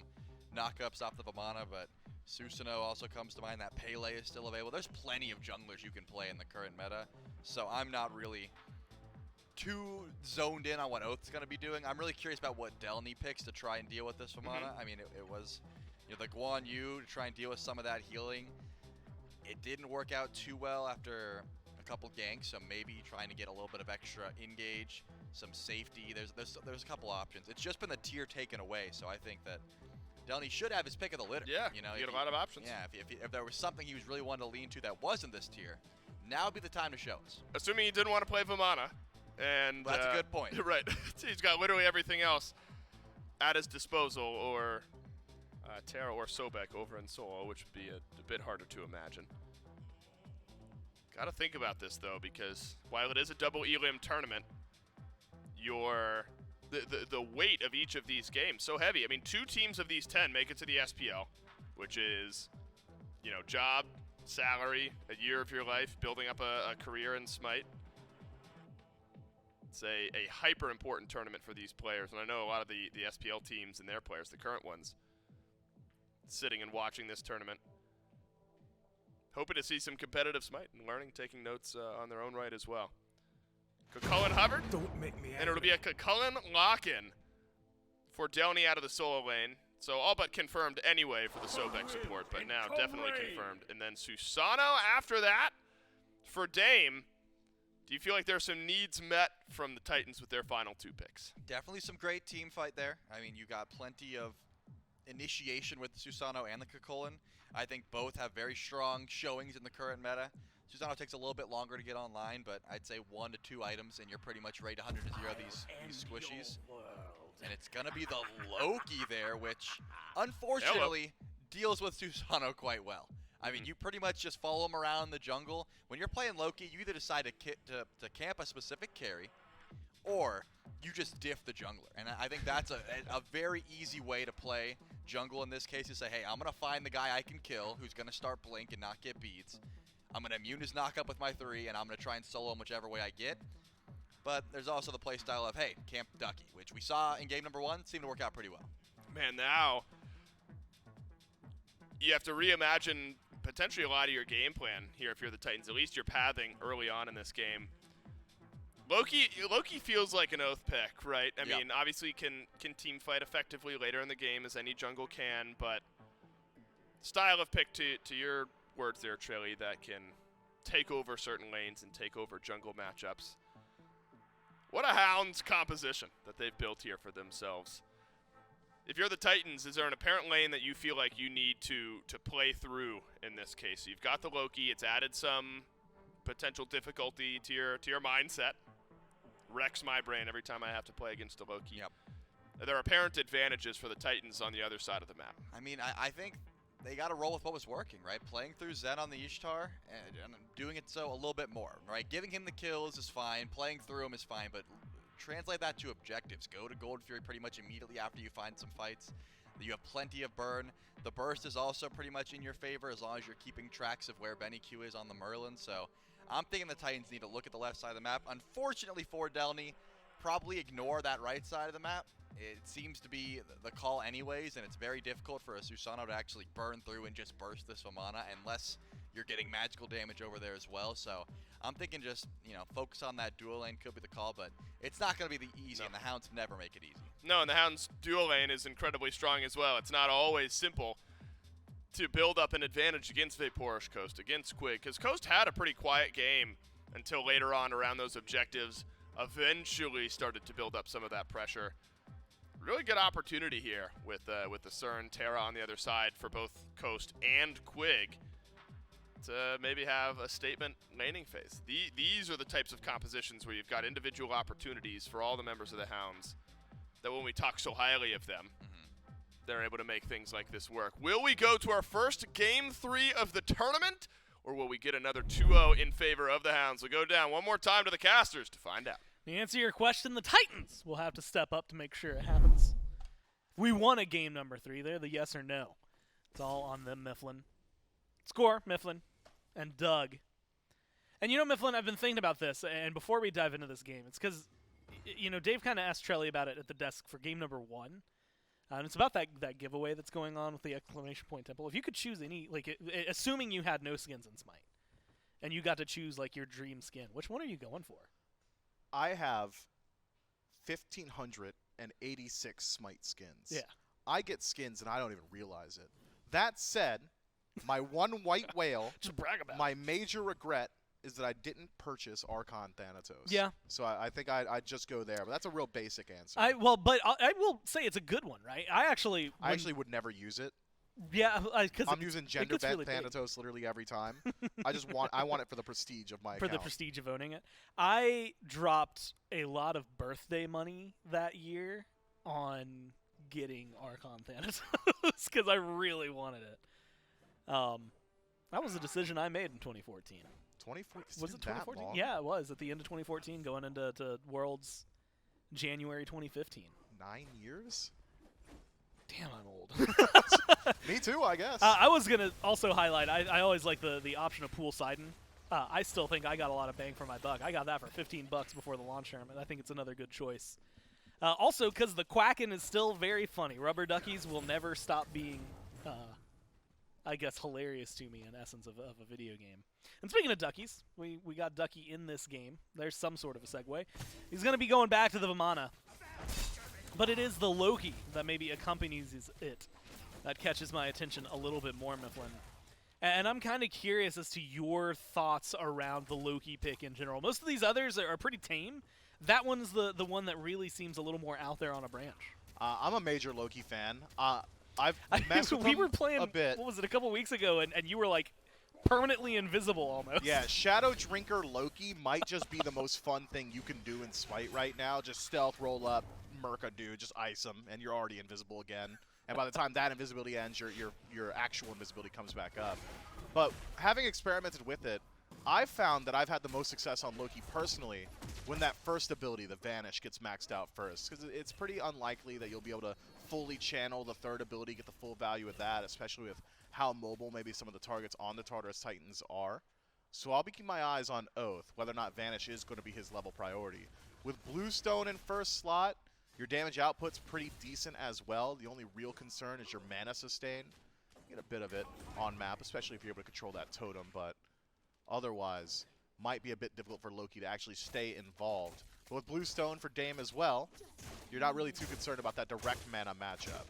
knockups off the Vamana, but Susano also comes to mind. That Pele is still available. There's plenty of junglers you can play in the current meta, so I'm not really too zoned in on what Oathh's going to be doing. I'm really curious about what delnyy picks to try and deal with this Vamana. I mean, it was, you know, the Guan to try and deal with some of that healing. It didn't work out too well after a couple ganks, so maybe trying to get a little bit of extra engage, some safety. There's a couple options. It's just been the tier taken away, so I think that delnyy should have his pick of the litter.
Yeah,
you know,
you get a lot of options.
Yeah, if there was something he was really wanting to lean to that wasn't this tier, now would be the time to show us.
Assuming he didn't want to play Vamana. And
well, that's a good point.
Right. He's got literally everything else at his disposal, or Terra or Sobek over in solo, which would be a bit harder to imagine. Got to think about this, though, because while it is a double elim tournament, the weight of each of these games so heavy. I mean, 2 teams of these 10 make it to the SPL, which is, you know, job, salary, a year of your life, building up a career in Smite. It's a hyper important tournament for these players, and I know a lot of the SPL teams and their players, the current ones, sitting and watching this tournament, hoping to see some competitive Smite and learning, taking notes on their own right as well. Cucullin hovered,
Don't make me angry.
and it'll be a Cucullin lock-in for delnyy out of the solo lane. So all but confirmed anyway for the Sobek support, but now definitely confirmed. And then Susano after that for Dame. Do you feel like there's some needs met from the Titans with their final 2 picks?
Definitely some great team fight there. I mean, you got plenty of initiation with Susano and the Cucullin. I think both have very strong showings in the current meta. Susano takes a little bit longer to get online, but I'd say 1 to 2 items, and you're pretty much ready to 100 to 0 these squishies. And it's going to be the Loki there, which unfortunately deals with Susano quite well. I mean, you pretty much just follow him around the jungle. When you're playing Loki, you either decide to camp a specific carry, or you just diff the jungler. And I think that's a very easy way to play jungle in this case, is say, hey, I'm going to find the guy I can kill who's going to start blink and not get beads. I'm going to immune his knockup with my 3, and I'm going to try and solo him whichever way I get. But there's also the playstyle of, hey, camp Ducky, which we saw in game number 1 seemed to work out pretty well.
Man, now you have to reimagine potentially a lot of your game plan here if you're the Titans. At least you're pathing early on in this game. Loki feels like an Oathhh pick, right? I mean, obviously can team fight effectively later in the game, as any jungle can, but style of pick, to your words there, Trelly, that can take over certain lanes and take over jungle matchups. What a Hounds composition that they've built here for themselves. If you're the Titans, is there an apparent lane that you feel like you need to play through in this case? So you've got the Loki. It's added some potential difficulty to your mindset. Wrecks my brain every time I have to play against a Loki.
Yep.
There are apparent advantages for the Titans on the other side of the map.
I mean, I think they got to roll with what was working, right? Playing through Zen on the Ishtar and doing it so a little bit more, right? Giving him the kills is fine. Playing through him is fine, but translate that to objectives. Go to Gold Fury pretty much immediately after you find some fights. You have plenty of burn. The burst is also pretty much in your favor as long as you're keeping tracks of where BennyQ is on the Merlin. So I'm thinking the Titans need to look at the left side of the map. Unfortunately for delnyy, probably ignore that right side of the map. It seems to be the call anyways, and it's very difficult for a Susano to actually burn through and just burst this Vamana unless you're getting magical damage over there as well. So I'm thinking just, focus on that dual lane could be the call, but it's not going to be the easy, and the Hounds never make it easy.
No, and the Hounds' dual lane is incredibly strong as well. It's not always simple to build up an advantage against VaporishCoast, against Quig, because Coast had a pretty quiet game until later on around those objectives, eventually started to build up some of that pressure. Really good opportunity here with the Cern, Terra on the other side for both Coast and Quig to maybe have a statement laning phase. These are the types of compositions where you've got individual opportunities for all the members of the Hounds that when we talk so highly of them, they're able to make things like this work. Will we go to our first Game 3 of the tournament, or will we get another 2-0 in favor of the Hounds? We'll go down one more time to the casters to find out.
To answer your question, the Titans will have to step up to make sure it happens. If we won a game number 3, they're the yes or no. It's all on them, Mifflin. Score, Mifflin, and Doug. And you know, Mifflin, I've been thinking about this, and before we dive into this game, it's because, you know, Dave kind of asked Trelly about it at the desk for game number 1. And it's about that giveaway that's going on with the exclamation point temple. If you could choose any, like, assuming you had no skins in Smite, and you got to choose, like, your dream skin, which one are you going for?
I have 1,586 Smite skins.
Yeah.
I get skins and I don't even realize it. That said, my one white whale,
Just brag about
my major regret is that I didn't purchase Archon Thanatos.
Yeah.
So I think I'd just go there, but that's a real basic answer.
I will say it's a good one, right? I actually
would never use it.
Yeah, because
I'm using gender bent
really
Thanatos literally every time. I want it for the prestige of my
for
account.
the prestige of owning it. I dropped a lot of birthday money that year on getting Archon Thanatos because I really wanted it. That was a decision I made in 2014.
2014?
Was it 2014? Yeah, it was at the end of 2014, going into Worlds January 2015.
9 years?
Damn, I'm old.
Me too, I guess.
I was going to also highlight, I always like the option of pool siding. I still think I got a lot of bang for my buck. I got that for $15 before the launch tournament. I think it's another good choice. Also, because the quacking is still very funny. Rubber duckies will never stop being, I guess, hilarious to me in essence of a video game. And speaking of duckies, we got Ducky in this game. There's some sort of a segue. He's going to be going back to the Vamana. But it is the Loki that maybe accompanies it that catches my attention a little bit more, Mifflin. And I'm kind of curious as to your thoughts around the Loki pick in general. Most of these others are pretty tame. That one's the one that really seems a little more out there on a branch.
I'm a major Loki fan. I've messed with
we
him
were playing
a bit.
What was it, a couple weeks ago, and you were like permanently invisible almost.
Yeah, Shadow Drinker Loki might just be the most fun thing you can do in Smite right now. Just stealth, roll up, murk a dude, just ice him, and you're already invisible again. And by the time that invisibility ends, your actual invisibility comes back up. But having experimented with it, I've found that I've had the most success on Loki personally when that first ability, the Vanish, gets maxed out first. Because it's pretty unlikely that you'll be able to fully channel the third ability, get the full value of that, especially with how mobile maybe some of the targets on the Tartarus Titans are. So I'll be keeping my eyes on Oathhh, whether or not Vanish is going to be his level priority. With Bluestone in first slot, your damage output's pretty decent as well. The only real concern is your mana sustain. You get a bit of it on map, especially if you're able to control that totem, but otherwise might be a bit difficult for Loki to actually stay involved. But with Bluestone for Dame as well, you're not really too concerned about that direct mana matchup.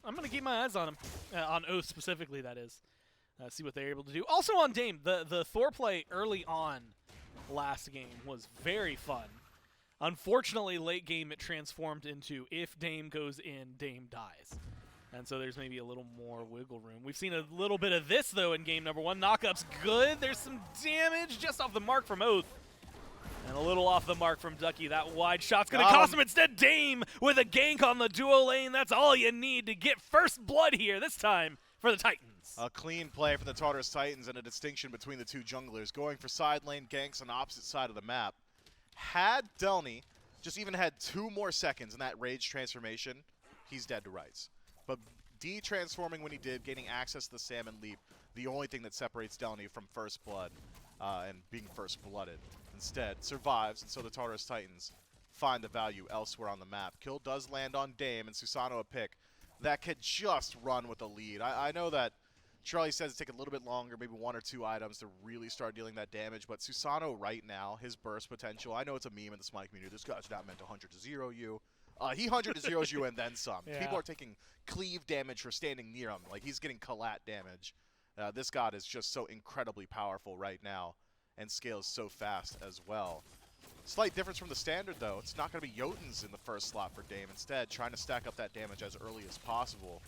I'm going to keep my eyes on him. On Oathhh specifically, that is. See what they're able to do. Also on Dame, the Thor play early on last game was very fun. Unfortunately, late game it transformed into if Dame goes in, Dame dies. And so there's maybe a little more wiggle room. We've seen a little bit of this, though, in game number 1. Knockup's good. There's some damage just off the mark from Oathhh. And a little off the mark from Ducky. That wide shot's going to cost him. Instead, Dame with a gank on the duo lane. That's all you need to get first blood here, this time for the Titans.
A clean play for the Tartarus Titans and a distinction between the two junglers. Going for side lane ganks on the opposite side of the map. Had delnyy just even had 2 more seconds in that rage transformation, he's dead to rights. But D transforming when he did, gaining access to the Salmon Leap, the only thing that separates delnyy from first blood and being first blooded. Instead, survives, and so the Tartarus Titans find the value elsewhere on the map. Kill does land on Dame, and Susano a pick that could just run with the lead. I know that Charlie says it take a little bit longer, maybe 1 or 2 items to really start dealing that damage, but Susano right now, his burst potential, I know it's a meme in the Smite community, this guy's not meant to 100-0 you. He 100-0s you and then some.
Yeah.
People are taking cleave damage for standing near him, like he's getting collat damage. This god is just so incredibly powerful right now, and scales so fast as well. Slight difference from the standard, though. It's not going to be Jotuns in the first slot for Dame. Instead, trying to stack up that damage as early as possible.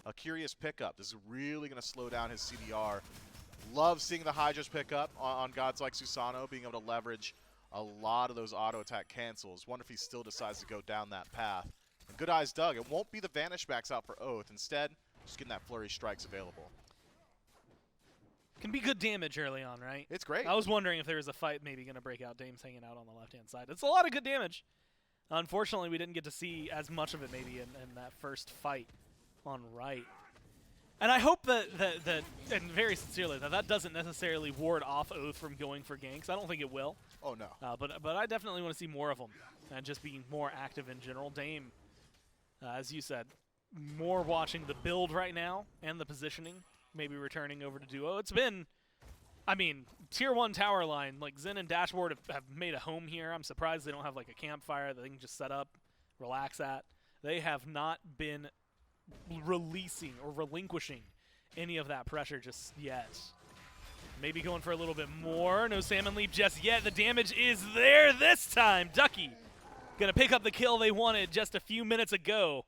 A curious pickup. This is really going to slow down his CDR. Love seeing the hi-rez pick up on gods like Susano, being able to leverage a lot of those auto attack cancels. Wonder if he still decides to go down that path. And good eyes, Doug. It won't be the Vanish backs out for Oathhh. Instead, just getting that flurry strikes available.
Can be good damage early on, right?
It's great.
I was wondering if there was a fight maybe going to break out. Dame's hanging out on the left-hand side. It's a lot of good damage. Unfortunately, we didn't get to see as much of it maybe in that first fight on right. And I hope that and very sincerely, that doesn't necessarily ward off Oathhh from going for ganks. I don't think it will.
Oh, no.
But I definitely want to see more of them and just being more active in general. Dame, as you said, more watching the build right now and the positioning, maybe returning over to duo. It's been, I mean, tier 1 tower line, like Zen and Dashboard have made a home here. I'm surprised they don't have like a campfire that they can just set up, relax at. They have not been releasing or relinquishing any of that pressure just yet. Maybe going for a little bit more. No Salmon Leap just yet. The damage is there this time. Ducky gonna pick up the kill they wanted just a few minutes ago.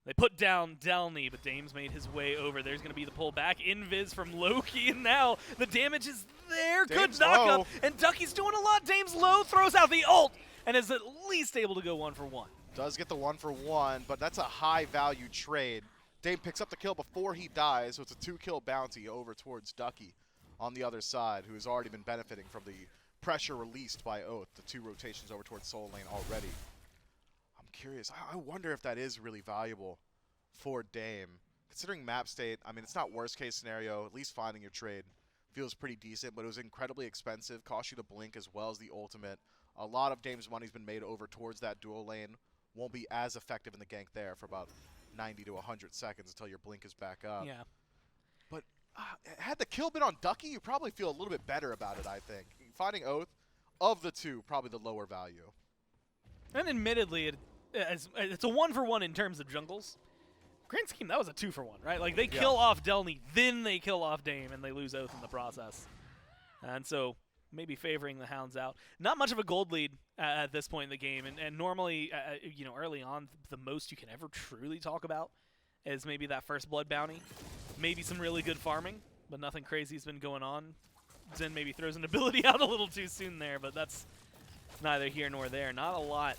They put down delnyy, but Dame's made his way over. There's going to be the pullback. Invis from Loki, and now the damage is there.
Dame's
Good knockup,
low.
and Ducky's doing a lot. Dame's low, throws out the ult, and is at least able to go 1-for-1.
Does get the 1-for-1, but that's a high-value trade. Dame picks up the kill before he dies, so it's a 2-kill bounty over towards Ducky on the other side, who has already been benefiting from the pressure released by Oathhh, the 2 rotations over towards Soul Lane already. Curious. I wonder if that is really valuable for Dame. Considering map state, I mean, it's not worst case scenario. At least finding your trade feels pretty decent, but it was incredibly expensive. Cost you the blink as well as the ultimate. A lot of Dame's money's been made over towards that dual lane. Won't be as effective in the gank there for about 90 to 100 seconds until your blink is back up.
Yeah.
But had the kill been on Ducky, you probably feel a little bit better about it, I think. Finding Oathhh, of the 2, probably the lower value.
And admittedly, it's a 1-for-1 in terms of jungles. Grand scheme, that was a 2-for-1, right? Like, they kill off delnyy, then they kill off Dame, and they lose Oathhh in the process. And so, maybe favoring the Hounds out. Not much of a gold lead at this point in the game, and normally, you know, early on, the most you can ever truly talk about is maybe that first blood bounty. Maybe some really good farming, but nothing crazy has been going on. Zen maybe throws an ability out a little too soon there, but that's neither here nor there. Not a lot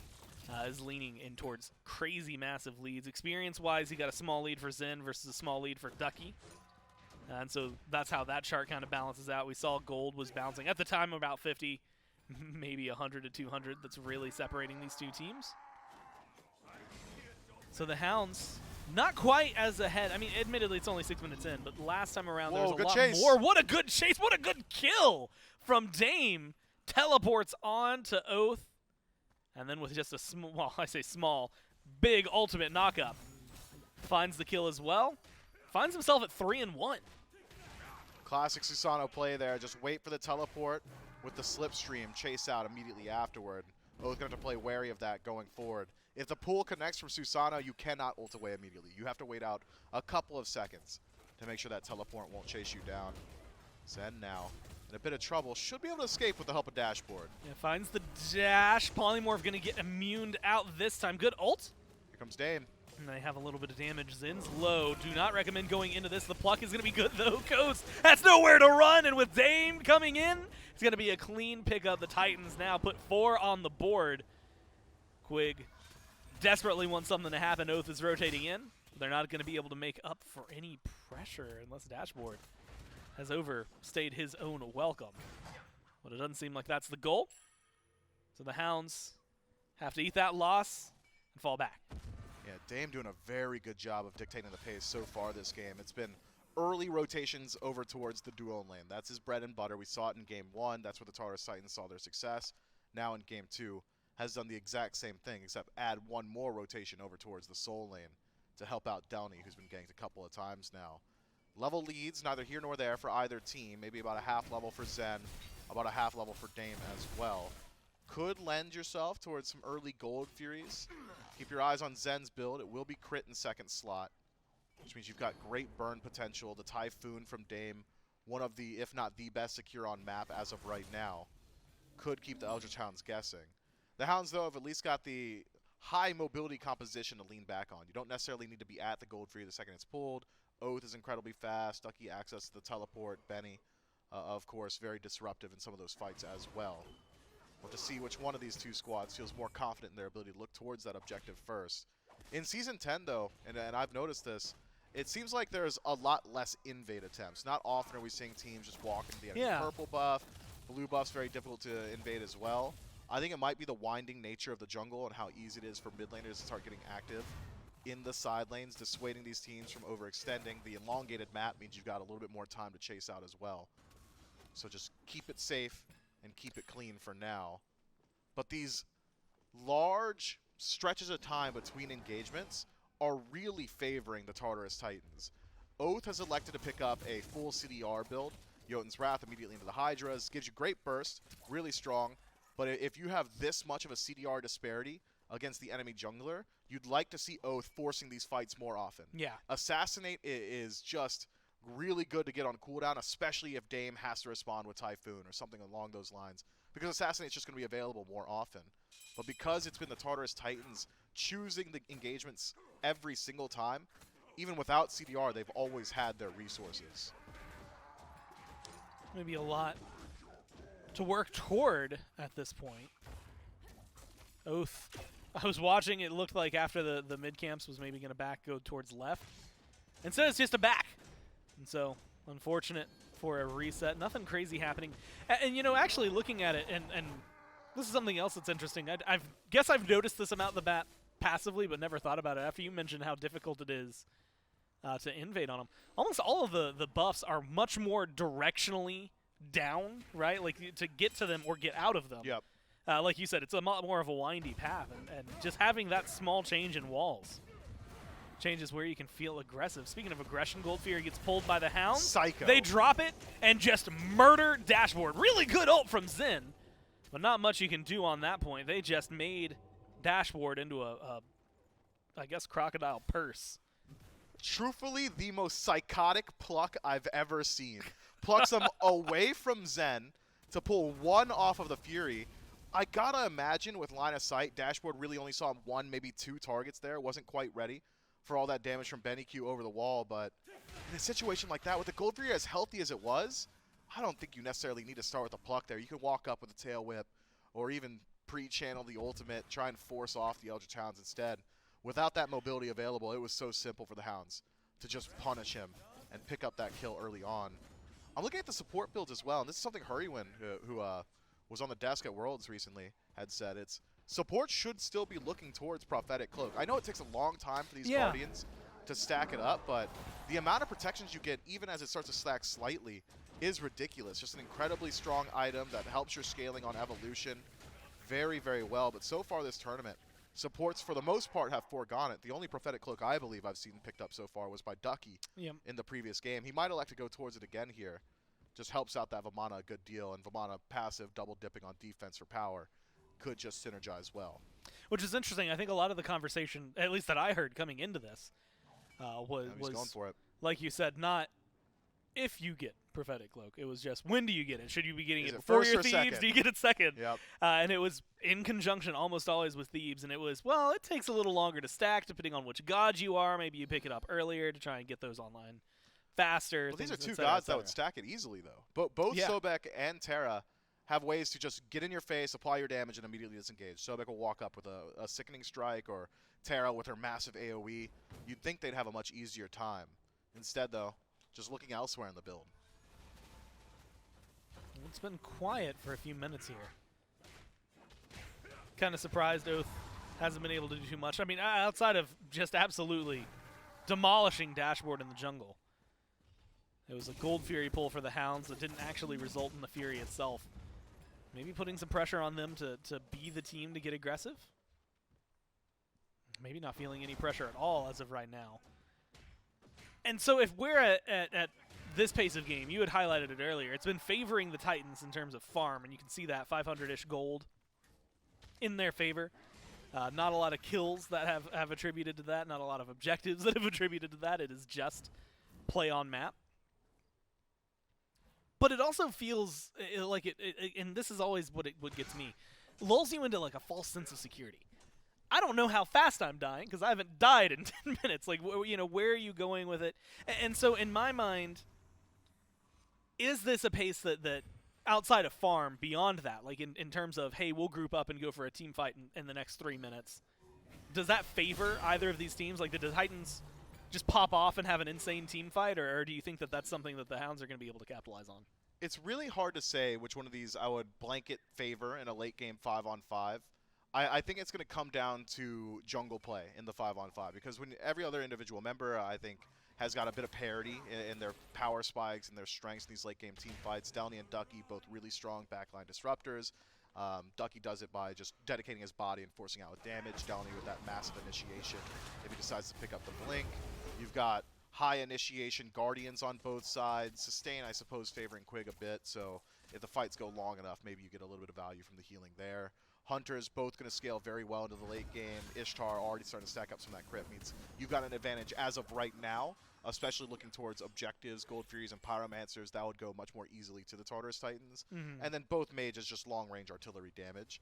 is leaning in towards crazy massive leads. Experience-wise, he got a small lead for Zen versus a small lead for Ducky. And so that's how that chart kind of balances out. We saw gold was bouncing at the time about 50, maybe 100 to 200. That's really separating these two teams. So the Hounds, not quite as ahead. I mean, admittedly, it's only 6 minutes in, but last time around there was a lot
chase.
more. What a good chase. What a good kill from Dame. Teleports on to Oathhh. And then with just a small, well, I say small, big ultimate knockup. Finds the kill as well. Finds himself at 3-1.
Classic Susano play there. Just wait for the teleport with the slipstream. Chase out immediately afterward. Oathhh going to have to play wary of that going forward. If the pool connects from Susano, you cannot ult away immediately. You have to wait out a couple of seconds to make sure that teleport won't chase you down. Zen now in a bit of trouble. Should be able to escape with the help of Dashboard.
Yeah, finds the dash. Polymorph going to get immuned out this time. Good ult.
Here comes Dame.
And they have a little bit of damage. Zen's low. Do not recommend going into this. The pluck is going to be good, though. Coast has nowhere to run, and with Dame coming in, it's going to be a clean pickup. The Titans now put 4 on the board. Quig desperately wants something to happen. Oathhh is rotating in. They're not going to be able to make up for any pressure unless Dashboard has overstayed his own welcome. But it doesn't seem like that's the goal. So the Hounds have to eat that loss and fall back.
Yeah, Dame doing a very good job of dictating the pace so far this game. It's been early rotations over towards the duo lane. That's his bread and butter. We saw it in Game 1. That's where the Tartarus Titans saw their success. Now in Game 2, has done the exact same thing, except add one more rotation over towards the Soul lane to help out delnyy, who's been ganked a couple of times now. Level leads, neither here nor there for either team. Maybe about a half level for Zen, about a half level for Dame as well. Could lend yourself towards some early gold Furies. Keep your eyes on Zen's build. It will be crit in second slot, which means you've got great burn potential. The Typhoon from Dame, one of the, if not the best secure on map as of right now, could keep the Eldritch Hounds guessing. The Hounds, though, have at least got the high mobility composition to lean back on. You don't necessarily need to be at the gold Fury the second it's pulled. Oathhh is incredibly fast. Ducky access to the teleport. Benny, of course, very disruptive in some of those fights as well. We'll have to see which one of these two squads feels more confident in their ability to look towards that objective first. In Season 10, though, and I've noticed this, it seems like there's a lot less invade attempts. Not often are we seeing teams just walk into the enemy purple buff. Blue buff's very difficult to invade as well. I think it might be the winding nature of the jungle and how easy it is for mid laners to start getting active in the side lanes, dissuading these teams from overextending. The elongated map means you've got a little bit more time to chase out as well. So just keep it safe and keep it clean for now. But these large stretches of time between engagements are really favoring the Tartarus Titans. Oathhh has elected to pick up a full CDR build. Jotun's Wrath immediately into the Hydras. Gives you great burst, really strong. But if you have this much of a CDR disparity against the enemy jungler, you'd like to see Oathhh forcing these fights more often.
Yeah.
Assassinate is just really good to get on cooldown, especially if Dame has to respond with Typhoon or something along those lines. Because Assassinate's just going to be available more often. But because it's been the Tartarus Titans choosing the engagements every single time, even without CDR, they've always had their resources.
Maybe a lot to work toward at this point. Oathhh, I was watching, it looked like after the mid camps was maybe going to go towards left. Instead, it's just a back. And so, unfortunate for a reset. Nothing crazy happening. And you know, actually looking at it, and this is something else that's interesting. I guess I've noticed this amount of the bat passively, but never thought about it. After you mentioned how difficult it is to invade on them, almost all of the buffs are much more directionally down, right? Like to get to them or get out of them.
Yep.
Like you said, it's a lot more of a windy path, and just having that small change in walls changes where you can feel aggressive. Speaking of aggression, Goldfear gets pulled by the Hounds.
Psycho.
They drop it and just murder Dashboard. Really good ult from Zen, but not much you can do on that point. They just made Dashboard into I guess, crocodile purse.
Truthfully, the most psychotic pluck I've ever seen. Plucks them away from Zen to pull one off of the Fury. I gotta imagine with line of sight, Dashboard really only saw one, maybe two targets there. Wasn't quite ready for all that damage from BennyQ over the wall. But in a situation like that, with the Goldfear as healthy as it was, I don't think you necessarily need to start with a pluck there. You can walk up with a tail whip or even pre-channel the ultimate, try and force off the Eldritch Hounds instead. Without that mobility available, it was so simple for the Hounds to just punish him and pick up that kill early on. I'm looking at the support builds as well, and this is something Hurrywin, who was on the desk at Worlds recently, had said. It's support should still be looking towards Prophetic Cloak. I know it takes a long time for these Guardians to stack it up, but the amount of protections you get, even as it starts to stack slightly, is ridiculous. Just an incredibly strong item that helps your scaling on evolution very, very well. But so far this tournament, supports for the most part have foregone it. The only Prophetic Cloak I believe I've seen picked up so far was by Ducky in the previous game. He might elect to go towards it again here. Just helps out that Vamana a good deal, and Vamana passive double dipping on defense for power could just synergize well.
Which is interesting. I think a lot of the conversation, at least that I heard coming into this, was
going for it.
Like you said, not if you get Prophetic Cloak. It was just, when do you get it? Should you be getting
Is
it
it
before
first
your
or
Thebes?
second?
Do you get it second?
Yep.
And it was in conjunction almost always with Thebes, and it was, well, it takes a little longer to stack depending on which god you are. Maybe you pick it up earlier to try and get those online faster.
Well, these are two
et cetera,
gods
et cetera.
that would stack it easily, though. Both Sobek and Terra have ways to just get in your face, apply your damage, and immediately disengage. Sobek will walk up with a Sickening Strike, or Terra with her massive AoE. You'd think they'd have a much easier time. Instead, though, just looking elsewhere in the build.
It's been quiet for a few minutes here. Kind of surprised Oathhh hasn't been able to do too much. I mean, outside of just absolutely demolishing Dashboard in the jungle. It was a Gold Fury pull for the Hounds that didn't actually result in the Fury itself. Maybe putting some pressure on them to be the team to get aggressive. Maybe not feeling any pressure at all as of right now. And so if we're at this pace of game, you had highlighted it earlier, it's been favoring the Titans in terms of farm, and you can see that 500-ish gold in their favor. Not a lot of kills that have attributed to that, not a lot of objectives that have attributed to that. It is just play on map. But it also feels like and this is always what gets me, lulls you into like a false sense of security. I don't know how fast I'm dying because I haven't died in 10 minutes. Like, you know, where are you going with it? And so in my mind, is this a pace that outside of farm, beyond that, like in terms of, hey, we'll group up and go for a team fight in the next 3 minutes, does that favor either of these teams? Like, did the Titans just pop off and have an insane team fight, or do you think that that's something that the Hounds are going to be able to capitalize on?
It's really hard to say which one of these I would blanket favor in a late game 5-on-5. I think it's going to come down to jungle play in the 5-on-5 because when every other individual member, I think, has got a bit of parity in their power spikes and their strengths in these late game team fights. delnyy and Ducky, both really strong backline disruptors. Ducky does it by just dedicating his body and forcing out with damage. delnyy with that massive initiation if he decides to pick up the blink. You've got high initiation Guardians on both sides. Sustain, I suppose, favoring Quig a bit, so if the fights go long enough, maybe you get a little bit of value from the healing there. Hunters both going to scale very well into the late game. Ishtar already starting to stack up some of that crit. Means you've got an advantage as of right now, especially looking towards objectives, Gold Furies, and Pyromancers. That would go much more easily to the Tartarus Titans. And then both mages just long-range artillery damage.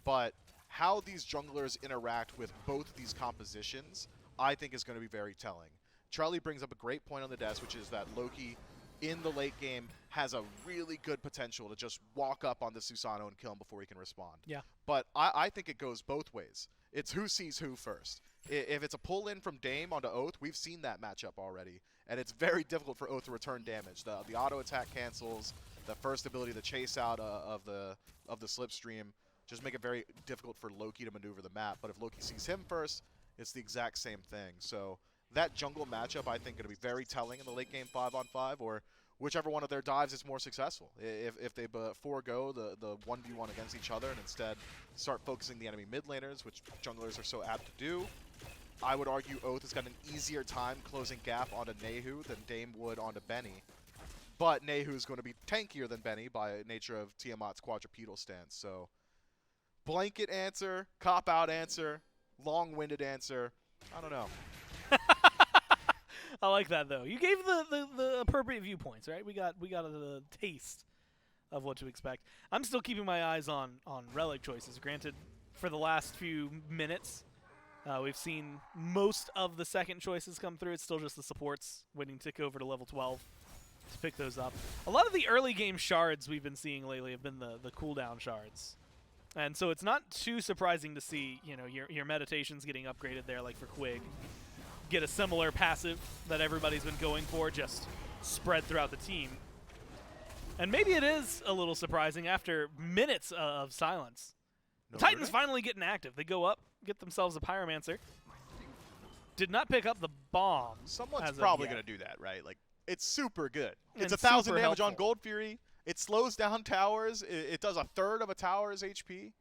But how these junglers interact with both of these compositions, I think is going to be very telling. Charlie brings up a great point on the desk, which is that Loki in the late game has a really good potential to just walk up on the Susano and kill him before he can respond.
Yeah.
But I think it goes both ways. It's who sees who first. If it's a pull-in from Dame onto Oathhh, we've seen that matchup already, and it's very difficult for Oathhh to return damage. The auto attack cancels, the first ability to chase out of the slipstream just make it very difficult for Loki to maneuver the map. But if Loki sees him first, it's the exact same thing. So that jungle matchup, I think, going to be very telling in the late game 5-on-5, or whichever one of their dives is more successful. If they forego the 1v1 against each other and instead start focusing the enemy mid laners, which junglers are so apt to do, I would argue Oathhh has got an easier time closing gap onto Nayhoo than Dame would onto Benny. But Nayhoo is going to be tankier than Benny by nature of Tiamat's quadrupedal stance. So blanket answer, cop-out answer, long-winded answer, I don't know.
I like that, though. You gave the appropriate viewpoints, right? We got a taste of what to expect. I'm still keeping my eyes on relic choices. Granted, for the last few minutes, we've seen most of the second choices come through. It's still just the supports waiting to tick over to level 12 to pick those up. A lot of the early game shards we've been seeing lately have been the cooldown shards. And so it's not too surprising to see, you know, your meditations getting upgraded there, like for Quig. Get a similar passive that everybody's been going for, just spread throughout the team. And maybe it is a little surprising after minutes of silence. The Titans finally getting active. They go up, get themselves a Pyromancer. Did not pick up the bomb.
Someone's probably going to do that, right? Like, it's super good. It's 1,000 damage
helpful
on Gold Fury. It slows down towers. It does a third of a tower's HP.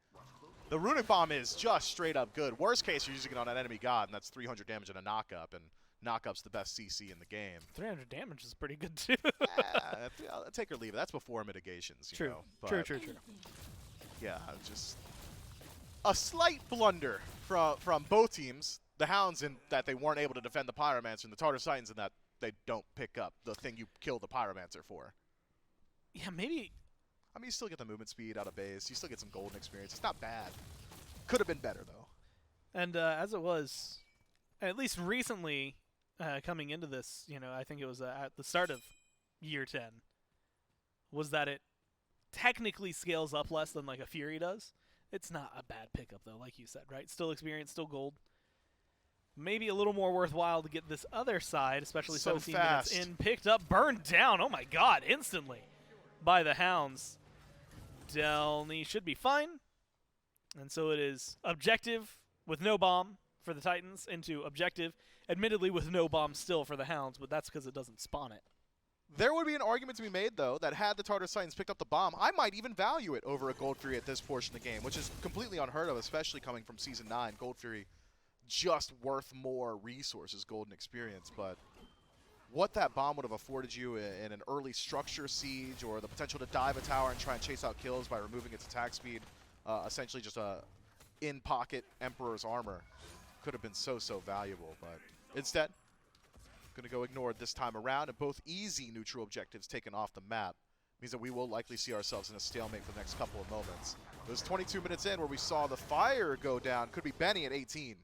The Runic Bomb is just straight up good. Worst case, you're using it on an enemy god, and that's 300 damage and a knockup, and knockup's the best CC in the game.
300 damage is pretty good, too.
I'll take or leave it. That's before mitigations, you
True.
know. But
True.
yeah, just a slight blunder from both teams. The Hounds in that they weren't able to defend the Pyromancer, and the Tartarus Titans in that they don't pick up the thing you kill the Pyromancer for.
Yeah, maybe.
I mean, you still get the movement speed out of base. You still get some golden experience. It's not bad. Could have been better, though.
And as it was, at least recently, coming into this, you know, I think it was at the start of year 10, was that it technically scales up less than like a Fury does. It's not a bad pickup, though, like you said, right? Still experience, still gold. Maybe a little more worthwhile to get this other side, especially
so
17
fast.
minutes in, picked up, burned down. Oh my god, instantly by the Hounds. delnyy should be fine. And so it is objective with no bomb for the Titans into objective, admittedly with no bomb still for the Hounds, but that's because it doesn't spawn it.
There would be an argument to be made, though, that had the Tartarus Titans picked up the bomb, I might even value it over a Gold Fury at this portion of the game, which is completely unheard of, especially coming from Season 9. Gold Fury just worth more resources, golden experience, but what that bomb would have afforded you in an early structure siege, or the potential to dive a tower and try and chase out kills by removing its attack speed, essentially just a in-pocket Emperor's armor, could have been so valuable, but instead, going to go ignored this time around, and both easy neutral objectives taken off the map means that we will likely see ourselves in a stalemate for the next couple of moments. It was 22 minutes in where we saw the fire go down. Could be Benny at 18.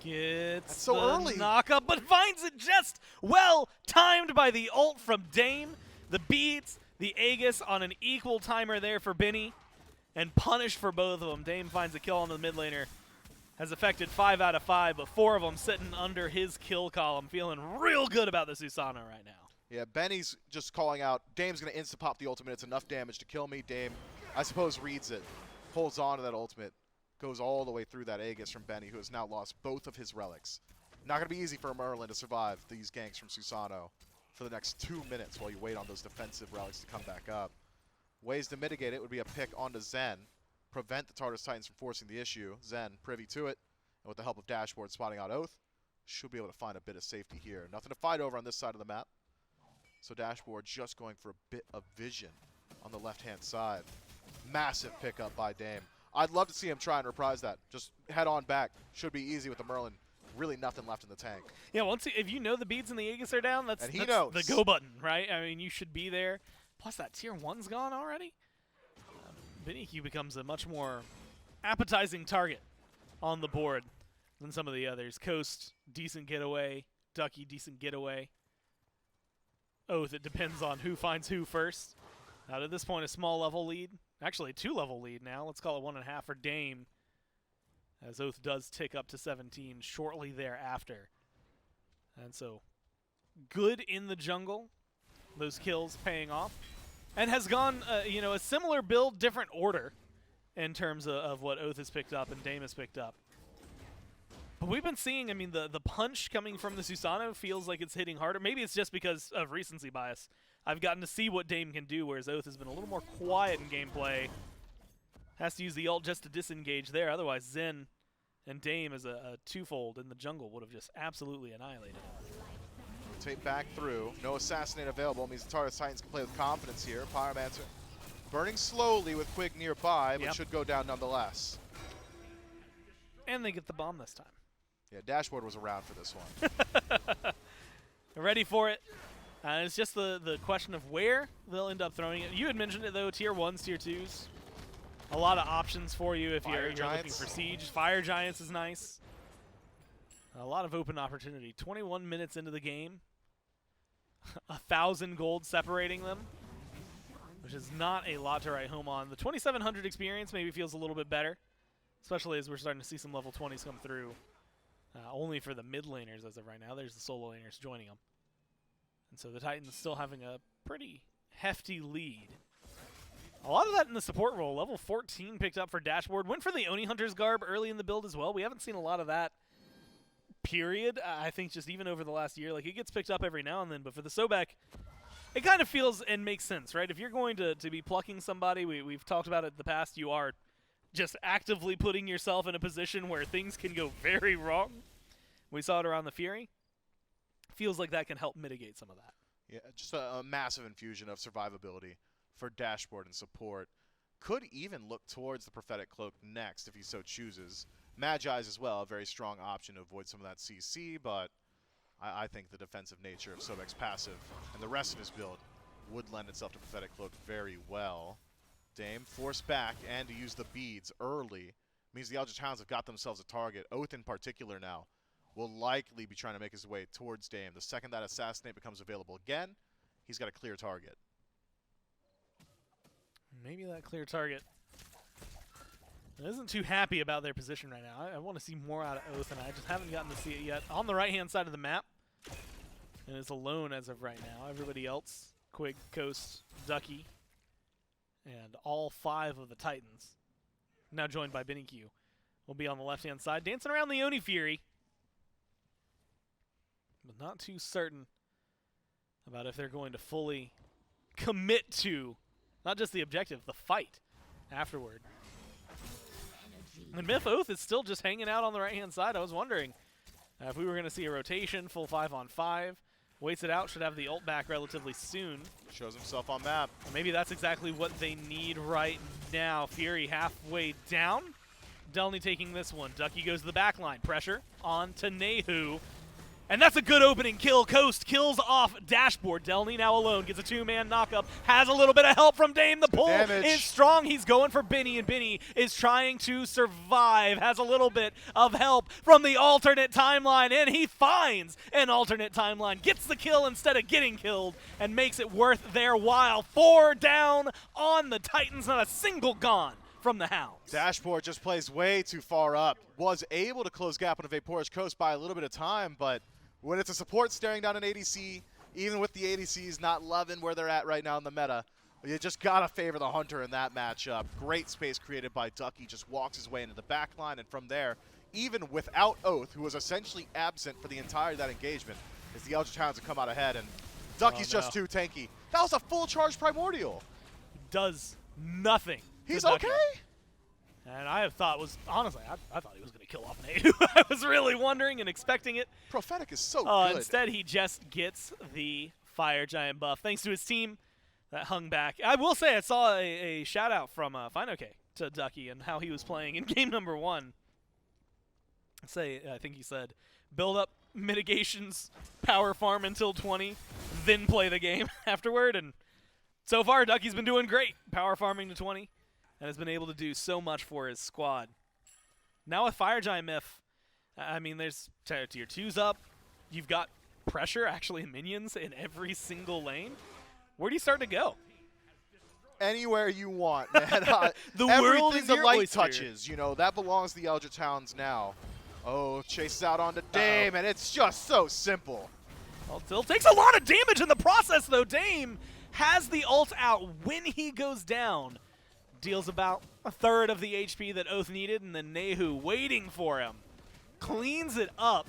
Gets
so
the
early.
knock-up, but finds it just well timed by the ult from Dame. The beats, the Aegis on an equal timer there for Benny, and punished for both of them. Dame finds a kill on the mid laner. has affected 5 out of 5, but 4 of them sitting under his kill column. Feeling real good about the Susano right now.
Yeah, Benny's just calling out, Dame's going to insta-pop the ultimate. It's enough damage to kill me. Dame, I suppose, reads it, holds on to that ultimate, goes all the way through that Aegis from Benny, who has now lost both of his relics. Not going to be easy for Merlin to survive these ganks from Susano for the next 2 minutes while you wait on those defensive relics to come back up. Ways to mitigate it would be a pick onto Zen, prevent the Tartarus Titans from forcing the issue. Zen privy to it, and with the help of Dashboard spotting out Oathhh, should be able to find a bit of safety here. Nothing to fight over on this side of the map. So Dashboard just going for a bit of vision on the left-hand side. Massive pickup by Dame. I'd love to see him try and reprise that. Just head on back. Should be easy with the Merlin. Really nothing left in the tank.
Yeah, if you know the beads and the Aegis are down, that's
knows.
The go button, right? I mean, you should be there. Plus, that tier 1's gone already. BennyQ becomes a much more appetizing target on the board than some of the others. Coast, decent getaway. Ducky, decent getaway. Oathhh, it depends on who finds who first. At this point, a small level lead. Actually, 2-level lead now. Let's call it 1.5 for Dame, as Oathhh does tick up to 17 shortly thereafter. And so, good in the jungle. Those kills paying off. And has gone, a similar build, different order in terms of what Oathhh has picked up and Dame has picked up. But we've been seeing, I mean, the punch coming from the Susano feels like it's hitting harder. Maybe it's just because of recency bias. I've gotten to see what Dame can do, whereas Oathhh has been a little more quiet in gameplay. Has to use the ult just to disengage there. Otherwise, Zen and Dame as a twofold in the jungle would have just absolutely annihilated him.
Rotate back through. No assassinate available. Means the Tartarus Titans can play with confidence here. Pyromancer burning slowly with Quig nearby, but should go down nonetheless.
And they get the bomb this time.
Yeah, Dashboard was around for this one.
They're ready for it. It's just the question of where they'll end up throwing it. You had mentioned it, though, tier 1s, tier 2s. A lot of options for you if you're looking for Siege. Fire Giants is nice. A lot of open opportunity. 21 minutes into the game. 1,000 gold separating them, which is not a lot to write home on. The 2,700 experience maybe feels a little bit better, especially as we're starting to see some level 20s come through. Only for the mid laners as of right now. There's the solo laners joining them. And so the Titans still having a pretty hefty lead. A lot of that in the support role. Level 14 picked up for Dashboard. Went for the Oni Hunter's garb early in the build as well. We haven't seen a lot of that, period. I think just even over the last year. Like, it gets picked up every now and then. But for the Sobek, it kind of feels and makes sense, right? If you're going to be plucking somebody, we've talked about it in the past, you are just actively putting yourself in a position where things can go very wrong. We saw it around the Fury. Feels like that can help mitigate some of that.
Yeah, just a massive infusion of survivability for Dashboard and support. Could even look towards the Prophetic Cloak next if he so chooses. Magi's as well, a very strong option to avoid some of that CC, but I think the defensive nature of Sobek's passive and the rest of his build would lend itself to Prophetic Cloak very well. Dame forced back, and to use the beads early means the Eldritch Hounds have got themselves a target. Oathhh in particular now will likely be trying to make his way towards Dame. The second that Assassinate becomes available again, he's got a clear target.
Maybe that clear target isn't too happy about their position right now. I want to see more out of Oathhh, and I just haven't gotten to see it yet. On the right-hand side of the map, and is alone as of right now. Everybody else, Quig, Coast, Ducky, and all 5 of the Titans, now joined by BennyQ, will be on the left-hand side, dancing around the Oni Fury, but not too certain about if they're going to fully commit to not just the objective, the fight afterward. And Myth Oathhh is still just hanging out on the right-hand side. I was wondering if we were going to see a rotation, full 5-on-5. Waits it out, should have the ult back relatively soon.
Shows himself on map.
Maybe that's exactly what they need right now. Fury halfway down. delnyy taking this one. Ducky goes to the back line. Pressure on to Nayhoo. And that's a good opening kill. Coast kills off Dashboard. delnyy now alone. Gets a 2-man knockup. Has a little bit of help from Dame. The pull is strong. He's going for Benny, and Benny is trying to survive. Has a little bit of help from the alternate timeline, and he finds an alternate timeline. Gets the kill instead of getting killed, and makes it worth their while. 4 down on the Titans. Not a single gone from the Hounds.
Dashboard just plays way too far up. Was able to close gap on a VaporishCoast by a little bit of time, but when it's a support staring down an ADC, even with the ADCs not loving where they're at right now in the meta, you just got to favor the Hunter in that matchup. Great space created by Ducky, just walks his way into the back line, and from there, even without Oathhh, who was essentially absent for the entirety of that engagement, as the Eldritch Hounds have come out ahead, and Ducky's just too tanky. That was a full charge Primordial.
Does nothing.
He's okay.
And I have thought was, honestly, I thought he was going to kill off Nayhoo. I was really wondering and expecting it.
Prophetic is so good.
Instead, he just gets the Fire Giant buff, thanks to his team that hung back. I will say I saw a shout-out from DameNWK to Ducky and how he was playing in game number 1. I think he said, build up mitigations, power farm until 20, then play the game afterward. And so far, Ducky's been doing great, power farming to 20, and has been able to do so much for his squad. Now with Fire Giant Myth, I mean, there's tier 2's up. You've got pressure, actually, minions in every single lane. Where do you start to go?
Anywhere you want, man.
The world
everything
is
the
your
light
oyster.
touches, you know, that belongs to the Eldritch Hounds now. Oh, chases out onto Dame, and it's just so simple.
Well, still takes a lot of damage in the process, though. Dame has the ult out when he goes down. Deals about a third of the HP that Oathhh needed, and then Nayhoo waiting for him. Cleans it up.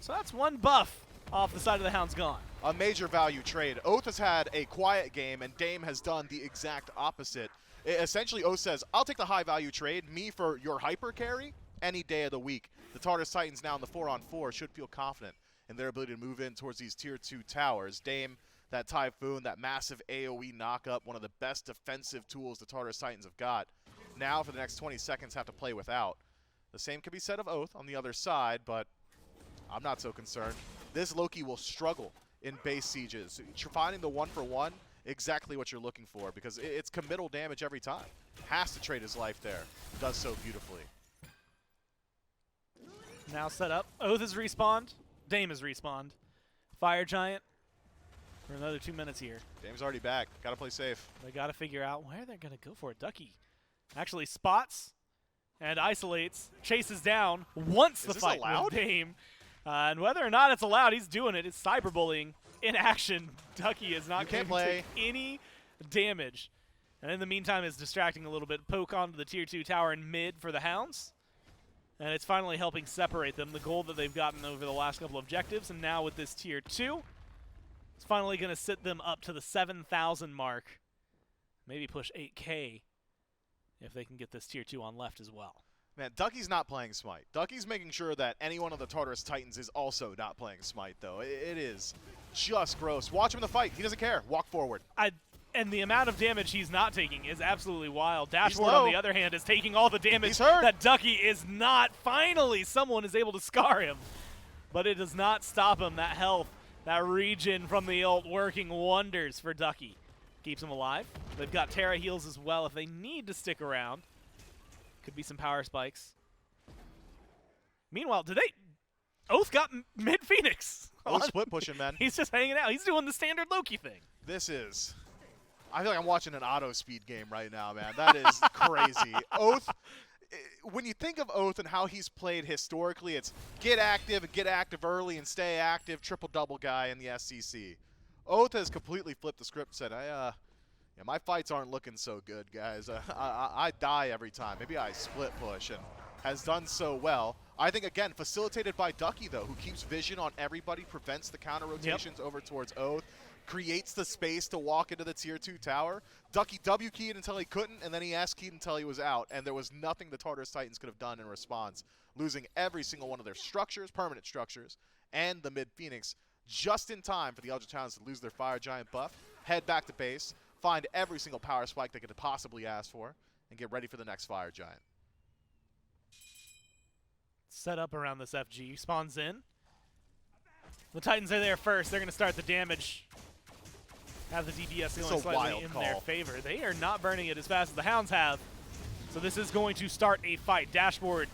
So that's one buff off the side of the Hounds gone.
A major value trade. Oathhh has had a quiet game, and Dame has done the exact opposite. Essentially, Oathhh says, I'll take the high value trade, me for your hyper carry, any day of the week. The Tartarus Titans now in the 4-on-4 should feel confident in their ability to move in towards these tier 2 towers. Dame, that Typhoon, that massive AoE knockup, one of the best defensive tools the Tartarus Titans have got. Now, for the next 20 seconds, have to play without. The same could be said of Oathhh on the other side, but I'm not so concerned. This Loki will struggle in base sieges. Finding the 1-for-1, exactly what you're looking for, because it's committal damage every time. Has to trade his life there. Does so beautifully.
Now set up. Oathhh is respawned. Dame is respawned. Fire Giant for another 2 minutes here.
Dame's already back. Got to play safe.
They got to figure out where they're going to go for it. Ducky actually spots and isolates, chases down, wants the fight with Dame. And whether or not it's allowed, he's doing it. It's cyberbullying in action. Ducky is not going to take any damage. And in the meantime, is distracting a little bit. Poke onto the tier 2 tower in mid for the Hounds. And it's finally helping separate them, the goal that they've gotten over the last couple objectives. And now with this tier 2, it's finally going to sit them up to the 7,000 mark. Maybe push 8K if they can get this tier 2 on left as well.
Man, Ducky's not playing Smite. Ducky's making sure that any one of the Tartarus Titans is also not playing Smite, though. It is just gross. Watch him in the fight. He doesn't care. Walk forward.
And the amount of damage he's not taking is absolutely wild. Dashboard, on the other hand, is taking all the damage that Ducky is not. Finally, someone is able to scar him. But it does not stop him. That health, that regen from the ult working wonders for Ducky. Keeps him alive. They've got Terra heals as well if they need to stick around. Could be some power spikes. Meanwhile, Oathhh got mid-Phoenix.
Oathhh split pushing, man.
He's just hanging out. He's doing the standard Loki thing.
I feel like I'm watching an auto-speed game right now, man. That is crazy. Oathhh, when you think of Oathhh and how he's played historically, it's get active and get active early and stay active, triple-double guy in the SCC. Oathhh has completely flipped the script and said, yeah, my fights aren't looking so good, guys. I die every time. Maybe I split push, and has done so well. I think, again, facilitated by Ducky, though, who keeps vision on everybody, prevents the counter rotations over towards Oathhh, creates the space to walk into the tier 2 tower. Ducky W-keyed until he couldn't, and then he S-keyed until he was out, and there was nothing the Tartarus Titans could have done in response, losing every single one of their structures, permanent structures, and the mid-Phoenix just in time for the Eldritch Hounds to lose their Fire Giant buff, head back to base, find every single power spike they could possibly ask for, and get ready for the next Fire Giant.
Set up around this FG. Spawns in. The Titans are there first. They're going to start the damage. Have the DPS feeling slightly in their favor. They are not burning it as fast as the Hounds have. So this is going to start a fight. Dashboard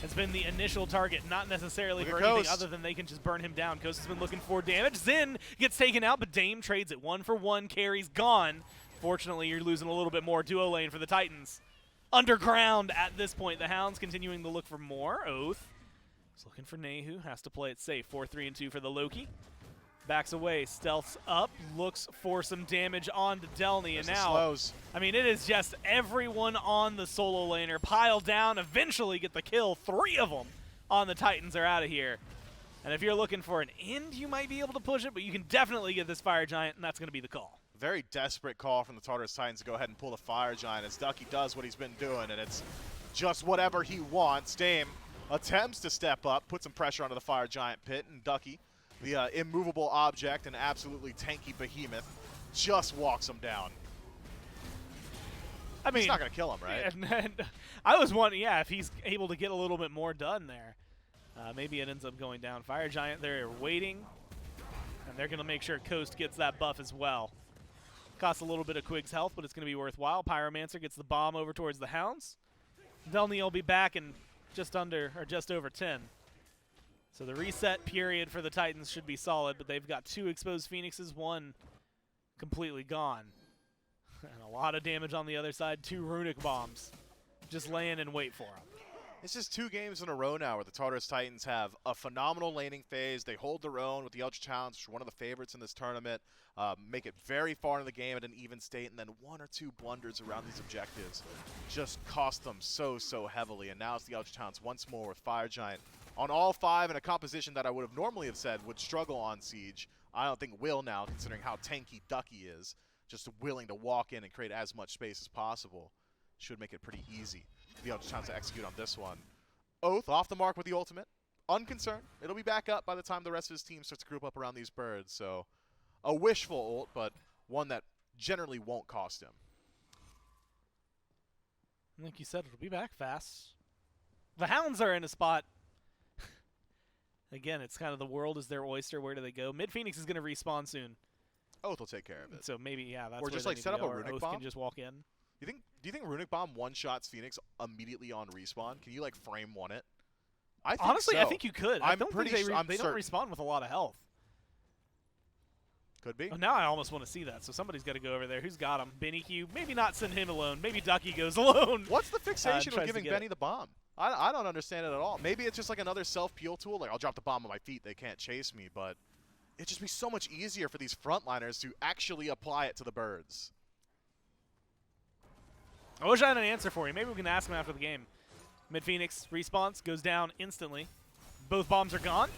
has been the initial target, not necessarily for anything other than they can just burn him down. Coast has been looking for damage. Zen gets taken out, but Dame trades it 1-for-1. Carry's gone. Fortunately, you're losing a little bit more duo lane for the Titans. underground at this point. The Hounds continuing to look for more. Oathhh is looking for Nayhoo. Has to play it safe. 4-3-2 for the Loki. Backs away, stealths up, looks for some damage onto delnyy, and now,
slows.
I mean, it is just everyone on the solo laner piled down, eventually get the kill. 3 of them on the Titans are out of here. And if you're looking for an end, you might be able to push it, but you can definitely get this Fire Giant, and that's going to be the call.
Very desperate call from the Tartarus Titans to go ahead and pull the Fire Giant as Ducky does what he's been doing, and it's just whatever he wants. Dame attempts to step up, put some pressure onto the Fire Giant pit, and Ducky, the immovable object and absolutely tanky behemoth, just walks him down.
I mean,
he's not going to kill him, right?
And I was wondering, yeah, if he's able to get a little bit more done there. Maybe it ends up going down. Fire Giant, they're waiting, and they're going to make sure Coast gets that buff as well. Costs a little bit of Quig's health, but it's going to be worthwhile. Pyromancer gets the bomb over towards the Hounds. delnyy will be back in just under, or just over 10. So the reset period for the Titans should be solid, but they've got 2 exposed Phoenixes, 1 completely gone. And a lot of damage on the other side, 2 runic bombs. Just laying in wait for them.
This is 2 games in a row now where the Tartarus Titans have a phenomenal laning phase. They hold their own with the Eldritch Hounds, which are one of the favorites in this tournament, make it very far in the game at an even state, and then 1 or 2 blunders around these objectives just cost them so heavily. And now it's the Eldritch Hounds once more with Fire Giant on all 5 in a composition that I would have normally have said would struggle on Siege. I don't think will now, considering how tanky Ducky is, just willing to walk in and create as much space as possible. Should make it pretty easy for the Eldritch Hounds to execute on this one. Oathhh off the mark with the ultimate. Unconcerned. It'll be back up by the time the rest of his team starts to group up around these birds. So a wishful ult, but one that generally won't cost him.
Like you said, it'll be back fast. The Hounds are in a spot. Again, it's kind of the world is their oyster. Where do they go? Mid Phoenix is going to respawn soon.
Oathhh will take care of it.
So maybe, yeah, that's
or
where
just
they
like
need
set
to
up
go,
a
or
runic
Oathhh
bomb.
can just walk in.
Do you think runic bomb one-shots Phoenix immediately on respawn? Can you like frame one it? I think
Honestly,
so.
I think you could. I don't think they don't
certain.
respawn with a lot of health.
Could be.
Oh, now I almost want to see that. So somebody's got to go over there. Who's got him? BennyQ. Maybe not send him alone. Maybe Ducky goes alone.
What's the fixation with giving Benny
it.
the bomb? I don't understand it at all. Maybe it's just like another self-peel tool. Like, I'll drop the bomb on my feet. They can't chase me. But it'd just be so much easier for these frontliners to actually apply it to the birds.
I wish I had an answer for you. Maybe we can ask him after the game. Mid Phoenix respawns, goes down instantly. Both bombs are gone.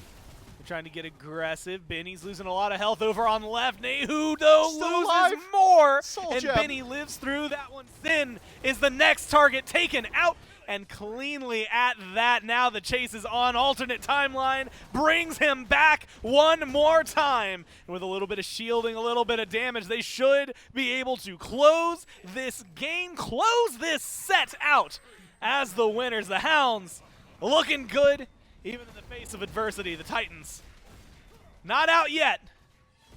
They're trying to get aggressive. Benny's losing a lot of health over on left. Nayhoo, though,
Still
loses
alive.
more.
Soul
and
gem.
Benny lives through that one. Sin is the next target taken out. And cleanly at that, now the chase is on. Alternate timeline brings him back one more time. And with a little bit of shielding, a little bit of damage, they should be able to close this game, close this set out as the winners. The Hounds looking good, even in the face of adversity. The Titans not out yet.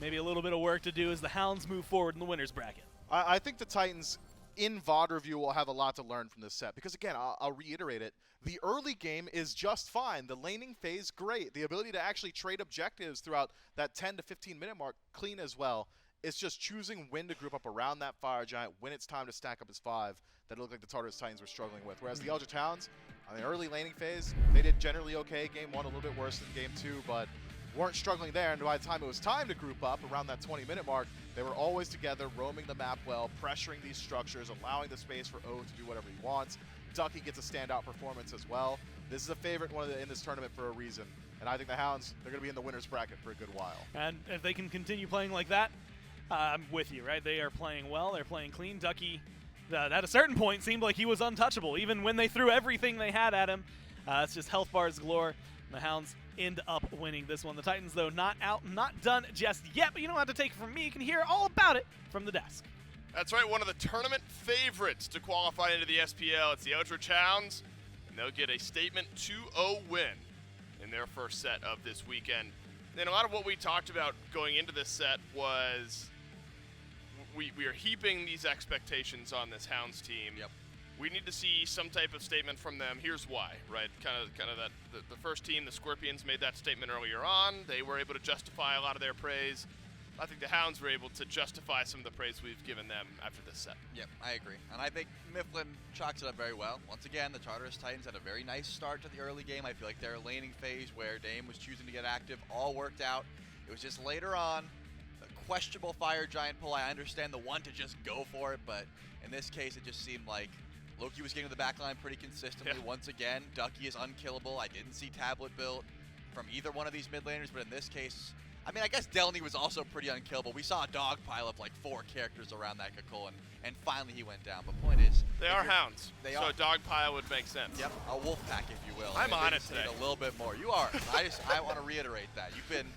Maybe a little bit of work to do as the Hounds move forward in the winners bracket.
I think the Titans in VOD review will have a lot to learn from this set because, again, I'll reiterate it. The early game is just fine. The laning phase, great. The ability to actually trade objectives throughout that 10 to 15 minute mark, clean as well. It's just choosing when to group up around that Fire Giant when it's time to stack up as 5 that it looked like the Tartarus Titans were struggling with. Whereas the Eldritch Hounds, on the early laning phase, they did generally okay. Game 1 a little bit worse than Game 2, but weren't struggling there. And by the time it was time to group up around that 20-minute mark, they were always together, roaming the map well, pressuring these structures, allowing the space for Oathhh to do whatever he wants. Ducky gets a standout performance as well. This is a favorite one in this tournament for a reason. And I think the Hounds, they're going to be in the winner's bracket for a good while.
And if they can continue playing like that, I'm with you, right? They are playing well. They're playing clean. Ducky, at a certain point, seemed like he was untouchable, even when they threw everything they had at him. It's just health bars galore. The Hounds end up winning this one. The Titans, though, not out, not done just yet, but you don't have to take it from me. You can hear all about it from the desk.
That's right, one of the tournament favorites to qualify into the SPL. It's the Eldritch Hounds, and they'll get a statement 2-0 win in their first set of this weekend. And a lot of what we talked about going into this set was we are heaping these expectations on this Hounds team.
Yep.
We need to see some type of statement from them. Here's why, right? Kind of that the first team, the Scorpions, made that statement earlier on. They were able to justify a lot of their praise. I think the Hounds were able to justify some of the praise we've given them after this set.
Yep, I agree. And I think Mifflin chalks it up very well. Once again, the Tartarus Titans had a very nice start to the early game. I feel like their laning phase where Dame was choosing to get active all worked out. It was just later on, a questionable Fire Giant pull. I understand the one to just go for it, but in this case, it just seemed like Loki was getting to the backline pretty consistently.
Yeah.
Once again, Ducky is unkillable. I didn't see Tablet built from either one of these mid laners, but in this case, I mean, I guess delnyy was also pretty unkillable. We saw a dog pile of like 4 characters around that Kakul, and finally he went down. But point is,
They are Hounds, so
are.
a dog pile would make sense.
Yep, a wolf pack, if you will.
I'm
And
on
they
it
just need
today.
a little bit more. You are. I want to reiterate that. You've been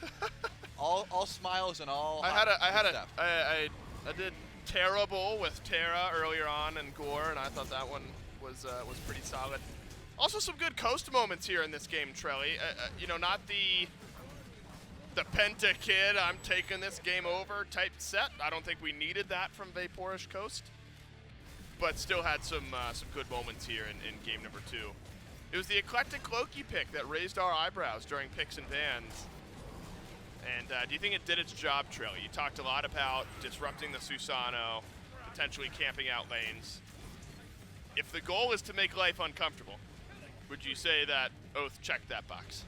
all smiles and all.
I did terrible with Terra earlier on and Gore, and I thought that one was pretty solid. Also, some good coast moments here in this game, Trelly. You know, not the Penta Kid, I'm taking this game over type set. I don't think we needed that from VaporishCoast, but still had some good moments here in game number 2. It was the eclectic Loki pick that raised our eyebrows during picks and bans. And do you think it did its job, Trelly? You talked a lot about disrupting the Susano, potentially camping out lanes. If the goal is to make life uncomfortable, would you say that Oathhh checked that box?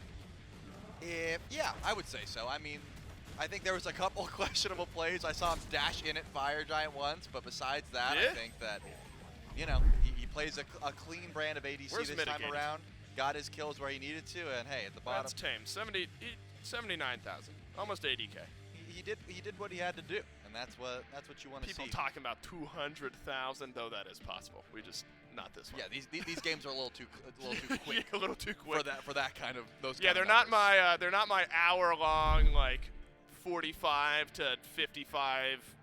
Yeah, I would say so. I mean, I think there was a couple questionable plays. I saw him dash in at Fire Giant once, but besides that,
Yeah.
I think that, you know, he plays a clean brand of ADC
Where's
this
mitigated?
time around. Got his kills where he needed to, and hey, at the bottom,
That's tame. 79,000, almost 80K.
he did what he had to do, and that's what you want to see.
People talking about 200,000, though that is possible. We just not this one.
Yeah, these games are a little too quick
Yeah, a little too quick
for that kind of those.
Yeah,
kind
they're
of
not
numbers.
they're not my hour-long like 45 to 55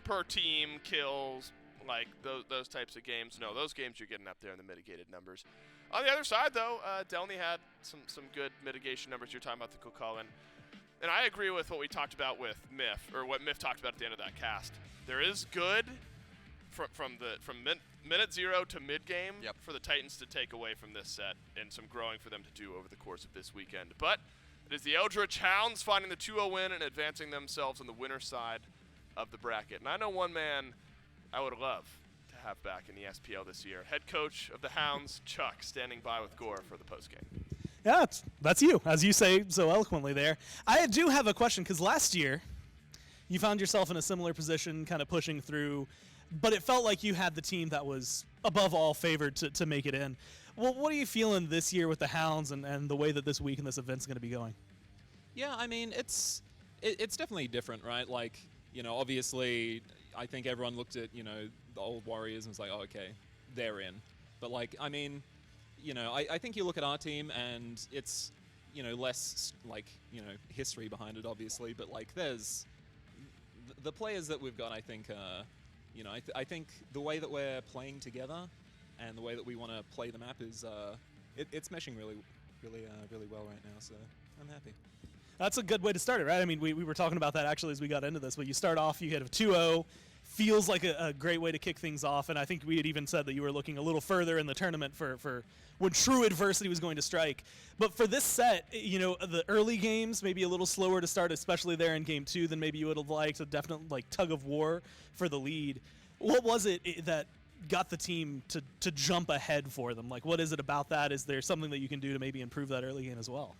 per team kills, like those types of games. No, those games you're getting up there in the mitigated numbers. On the other side, though, delnyy had some good mitigation numbers. You're talking about the Chulainn. And I agree with what we talked about with Myth, or what Myth talked about at the end of that cast. There is good from minute 0 to mid game for the Titans to take away from this set, and some growing for them to do over the course of this weekend. But it is the Eldritch Hounds finding the 2-0 win and advancing themselves on the winner's side of the bracket. And I know one man I would love to have back in the SPL this year. Head coach of the Hounds, Chuck, standing by with Gore for the postgame.
Yeah, that's you, as you say so eloquently there. I do have a question, because last year you found yourself in a similar position, kind of pushing through, but it felt like you had the team that was above all favored to make it in. Well, what are you feeling this year with the Hounds and the way that this week and this event's going to be going?
Yeah, I mean, it's definitely different, right? Like, you know, obviously, I think everyone looked at, you know, the old Warriors and was like, oh, okay, they're in. But, like, I mean, you know, I think you look at our team and it's, you know, less, like, you know, history behind it, obviously. But, like, there's the players that we've got, I think, you know, I think the way that we're playing together and the way that we want to play the map is, it's meshing really well right now, so I'm happy.
That's a good way to start it, right? I mean, we were talking about that actually as we got into this, but you start off, you get a 2-0, feels like a great way to kick things off, and I think we had even said that you were looking a little further in the tournament for when true adversity was going to strike. But for this set, you know, the early games maybe a little slower to start, especially there in game 2 than maybe you would have liked, a definite like tug of war for the lead. What was it that got the team to jump ahead for them? Like, what is it about that? Is there something that you can do to maybe improve that early game as well?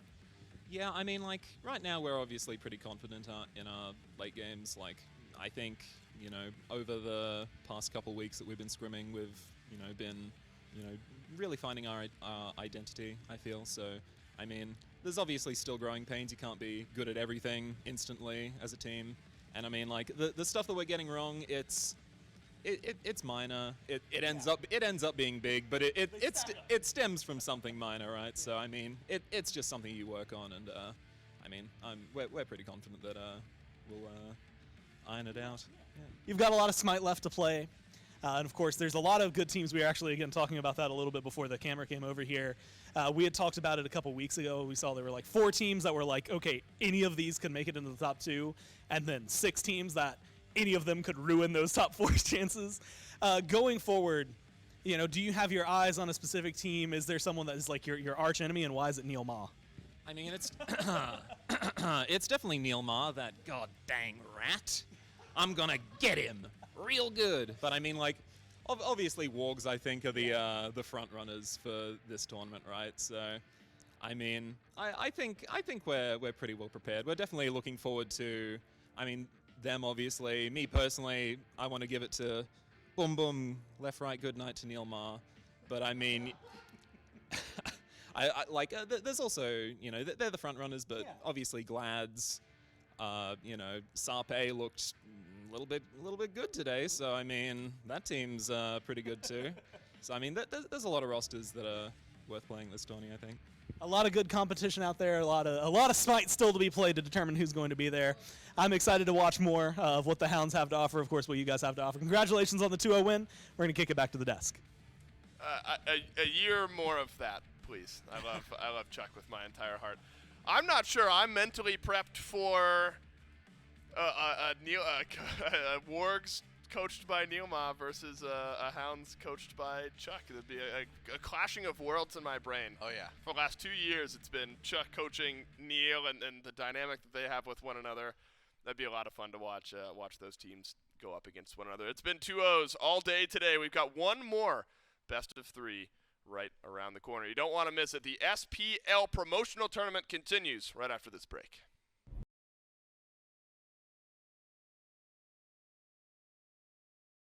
Yeah, I mean, like, right now we're obviously pretty confident in our late games. Like, I think, you know, over the past couple weeks that we've been scrimming, we've, you know, been, you know, really finding our identity, I feel. So, I mean, there's obviously still growing pains. You can't be good at everything instantly as a team. And I mean, like, the stuff that we're getting wrong, it's minor. It ends up being big, but it stems from something minor, right? So I mean, it's just something you work on, and I mean, we're pretty confident that we'll iron it out. Yeah.
You've got a lot of Smite left to play, and of course, there's a lot of good teams. We were actually again talking about that a little bit before the camera came over here. We had talked about it a couple weeks ago. We saw there were like 4 teams that were like, okay, any of these can make it into the top 2, and then 6 teams that any of them could ruin those top 4 chances. Going forward, you know, do you have your eyes on a specific team? Is there someone that is like your arch enemy, and why is it Neil Ma?
I mean, it's it's definitely Neilmar, that god dang rat. I'm gonna get him real good. But I mean, like, obviously Wargs, I think, are the front runners for this tournament, right? So, I mean, I think we're pretty well prepared. We're definitely looking forward to, I mean, them obviously. Me personally, I want to give it to Boom Boom, left, right, good night to Neilmar. But I mean, there's also, you know, they're the front runners, but obviously Glads, you know, Sarpe looked a little bit good today. So I mean, that team's pretty good too. So I mean, there's a lot of rosters that are worth playing this tourney, I think.
A lot of good competition out there. A lot of Smite still to be played to determine who's going to be there. I'm excited to watch more of what the Hounds have to offer. Of course, what you guys have to offer. Congratulations on the 2-0 win. We're going to kick it back to the desk.
A year more of that, please. I love Chuck with my entire heart. I'm not sure I'm mentally prepped for a Wargs coached by Neilmar versus a Hounds coached by Chuck. It'd be a clashing of worlds in my brain.
Oh, yeah.
For the last 2 years, it's been Chuck coaching Neil and the dynamic that they have with one another. That'd be a lot of fun to watch those teams go up against one another. It's been 2-0s all day today. We've got one more best of 3 right around the corner. You don't want to miss it. The SPL promotional tournament continues right after this break.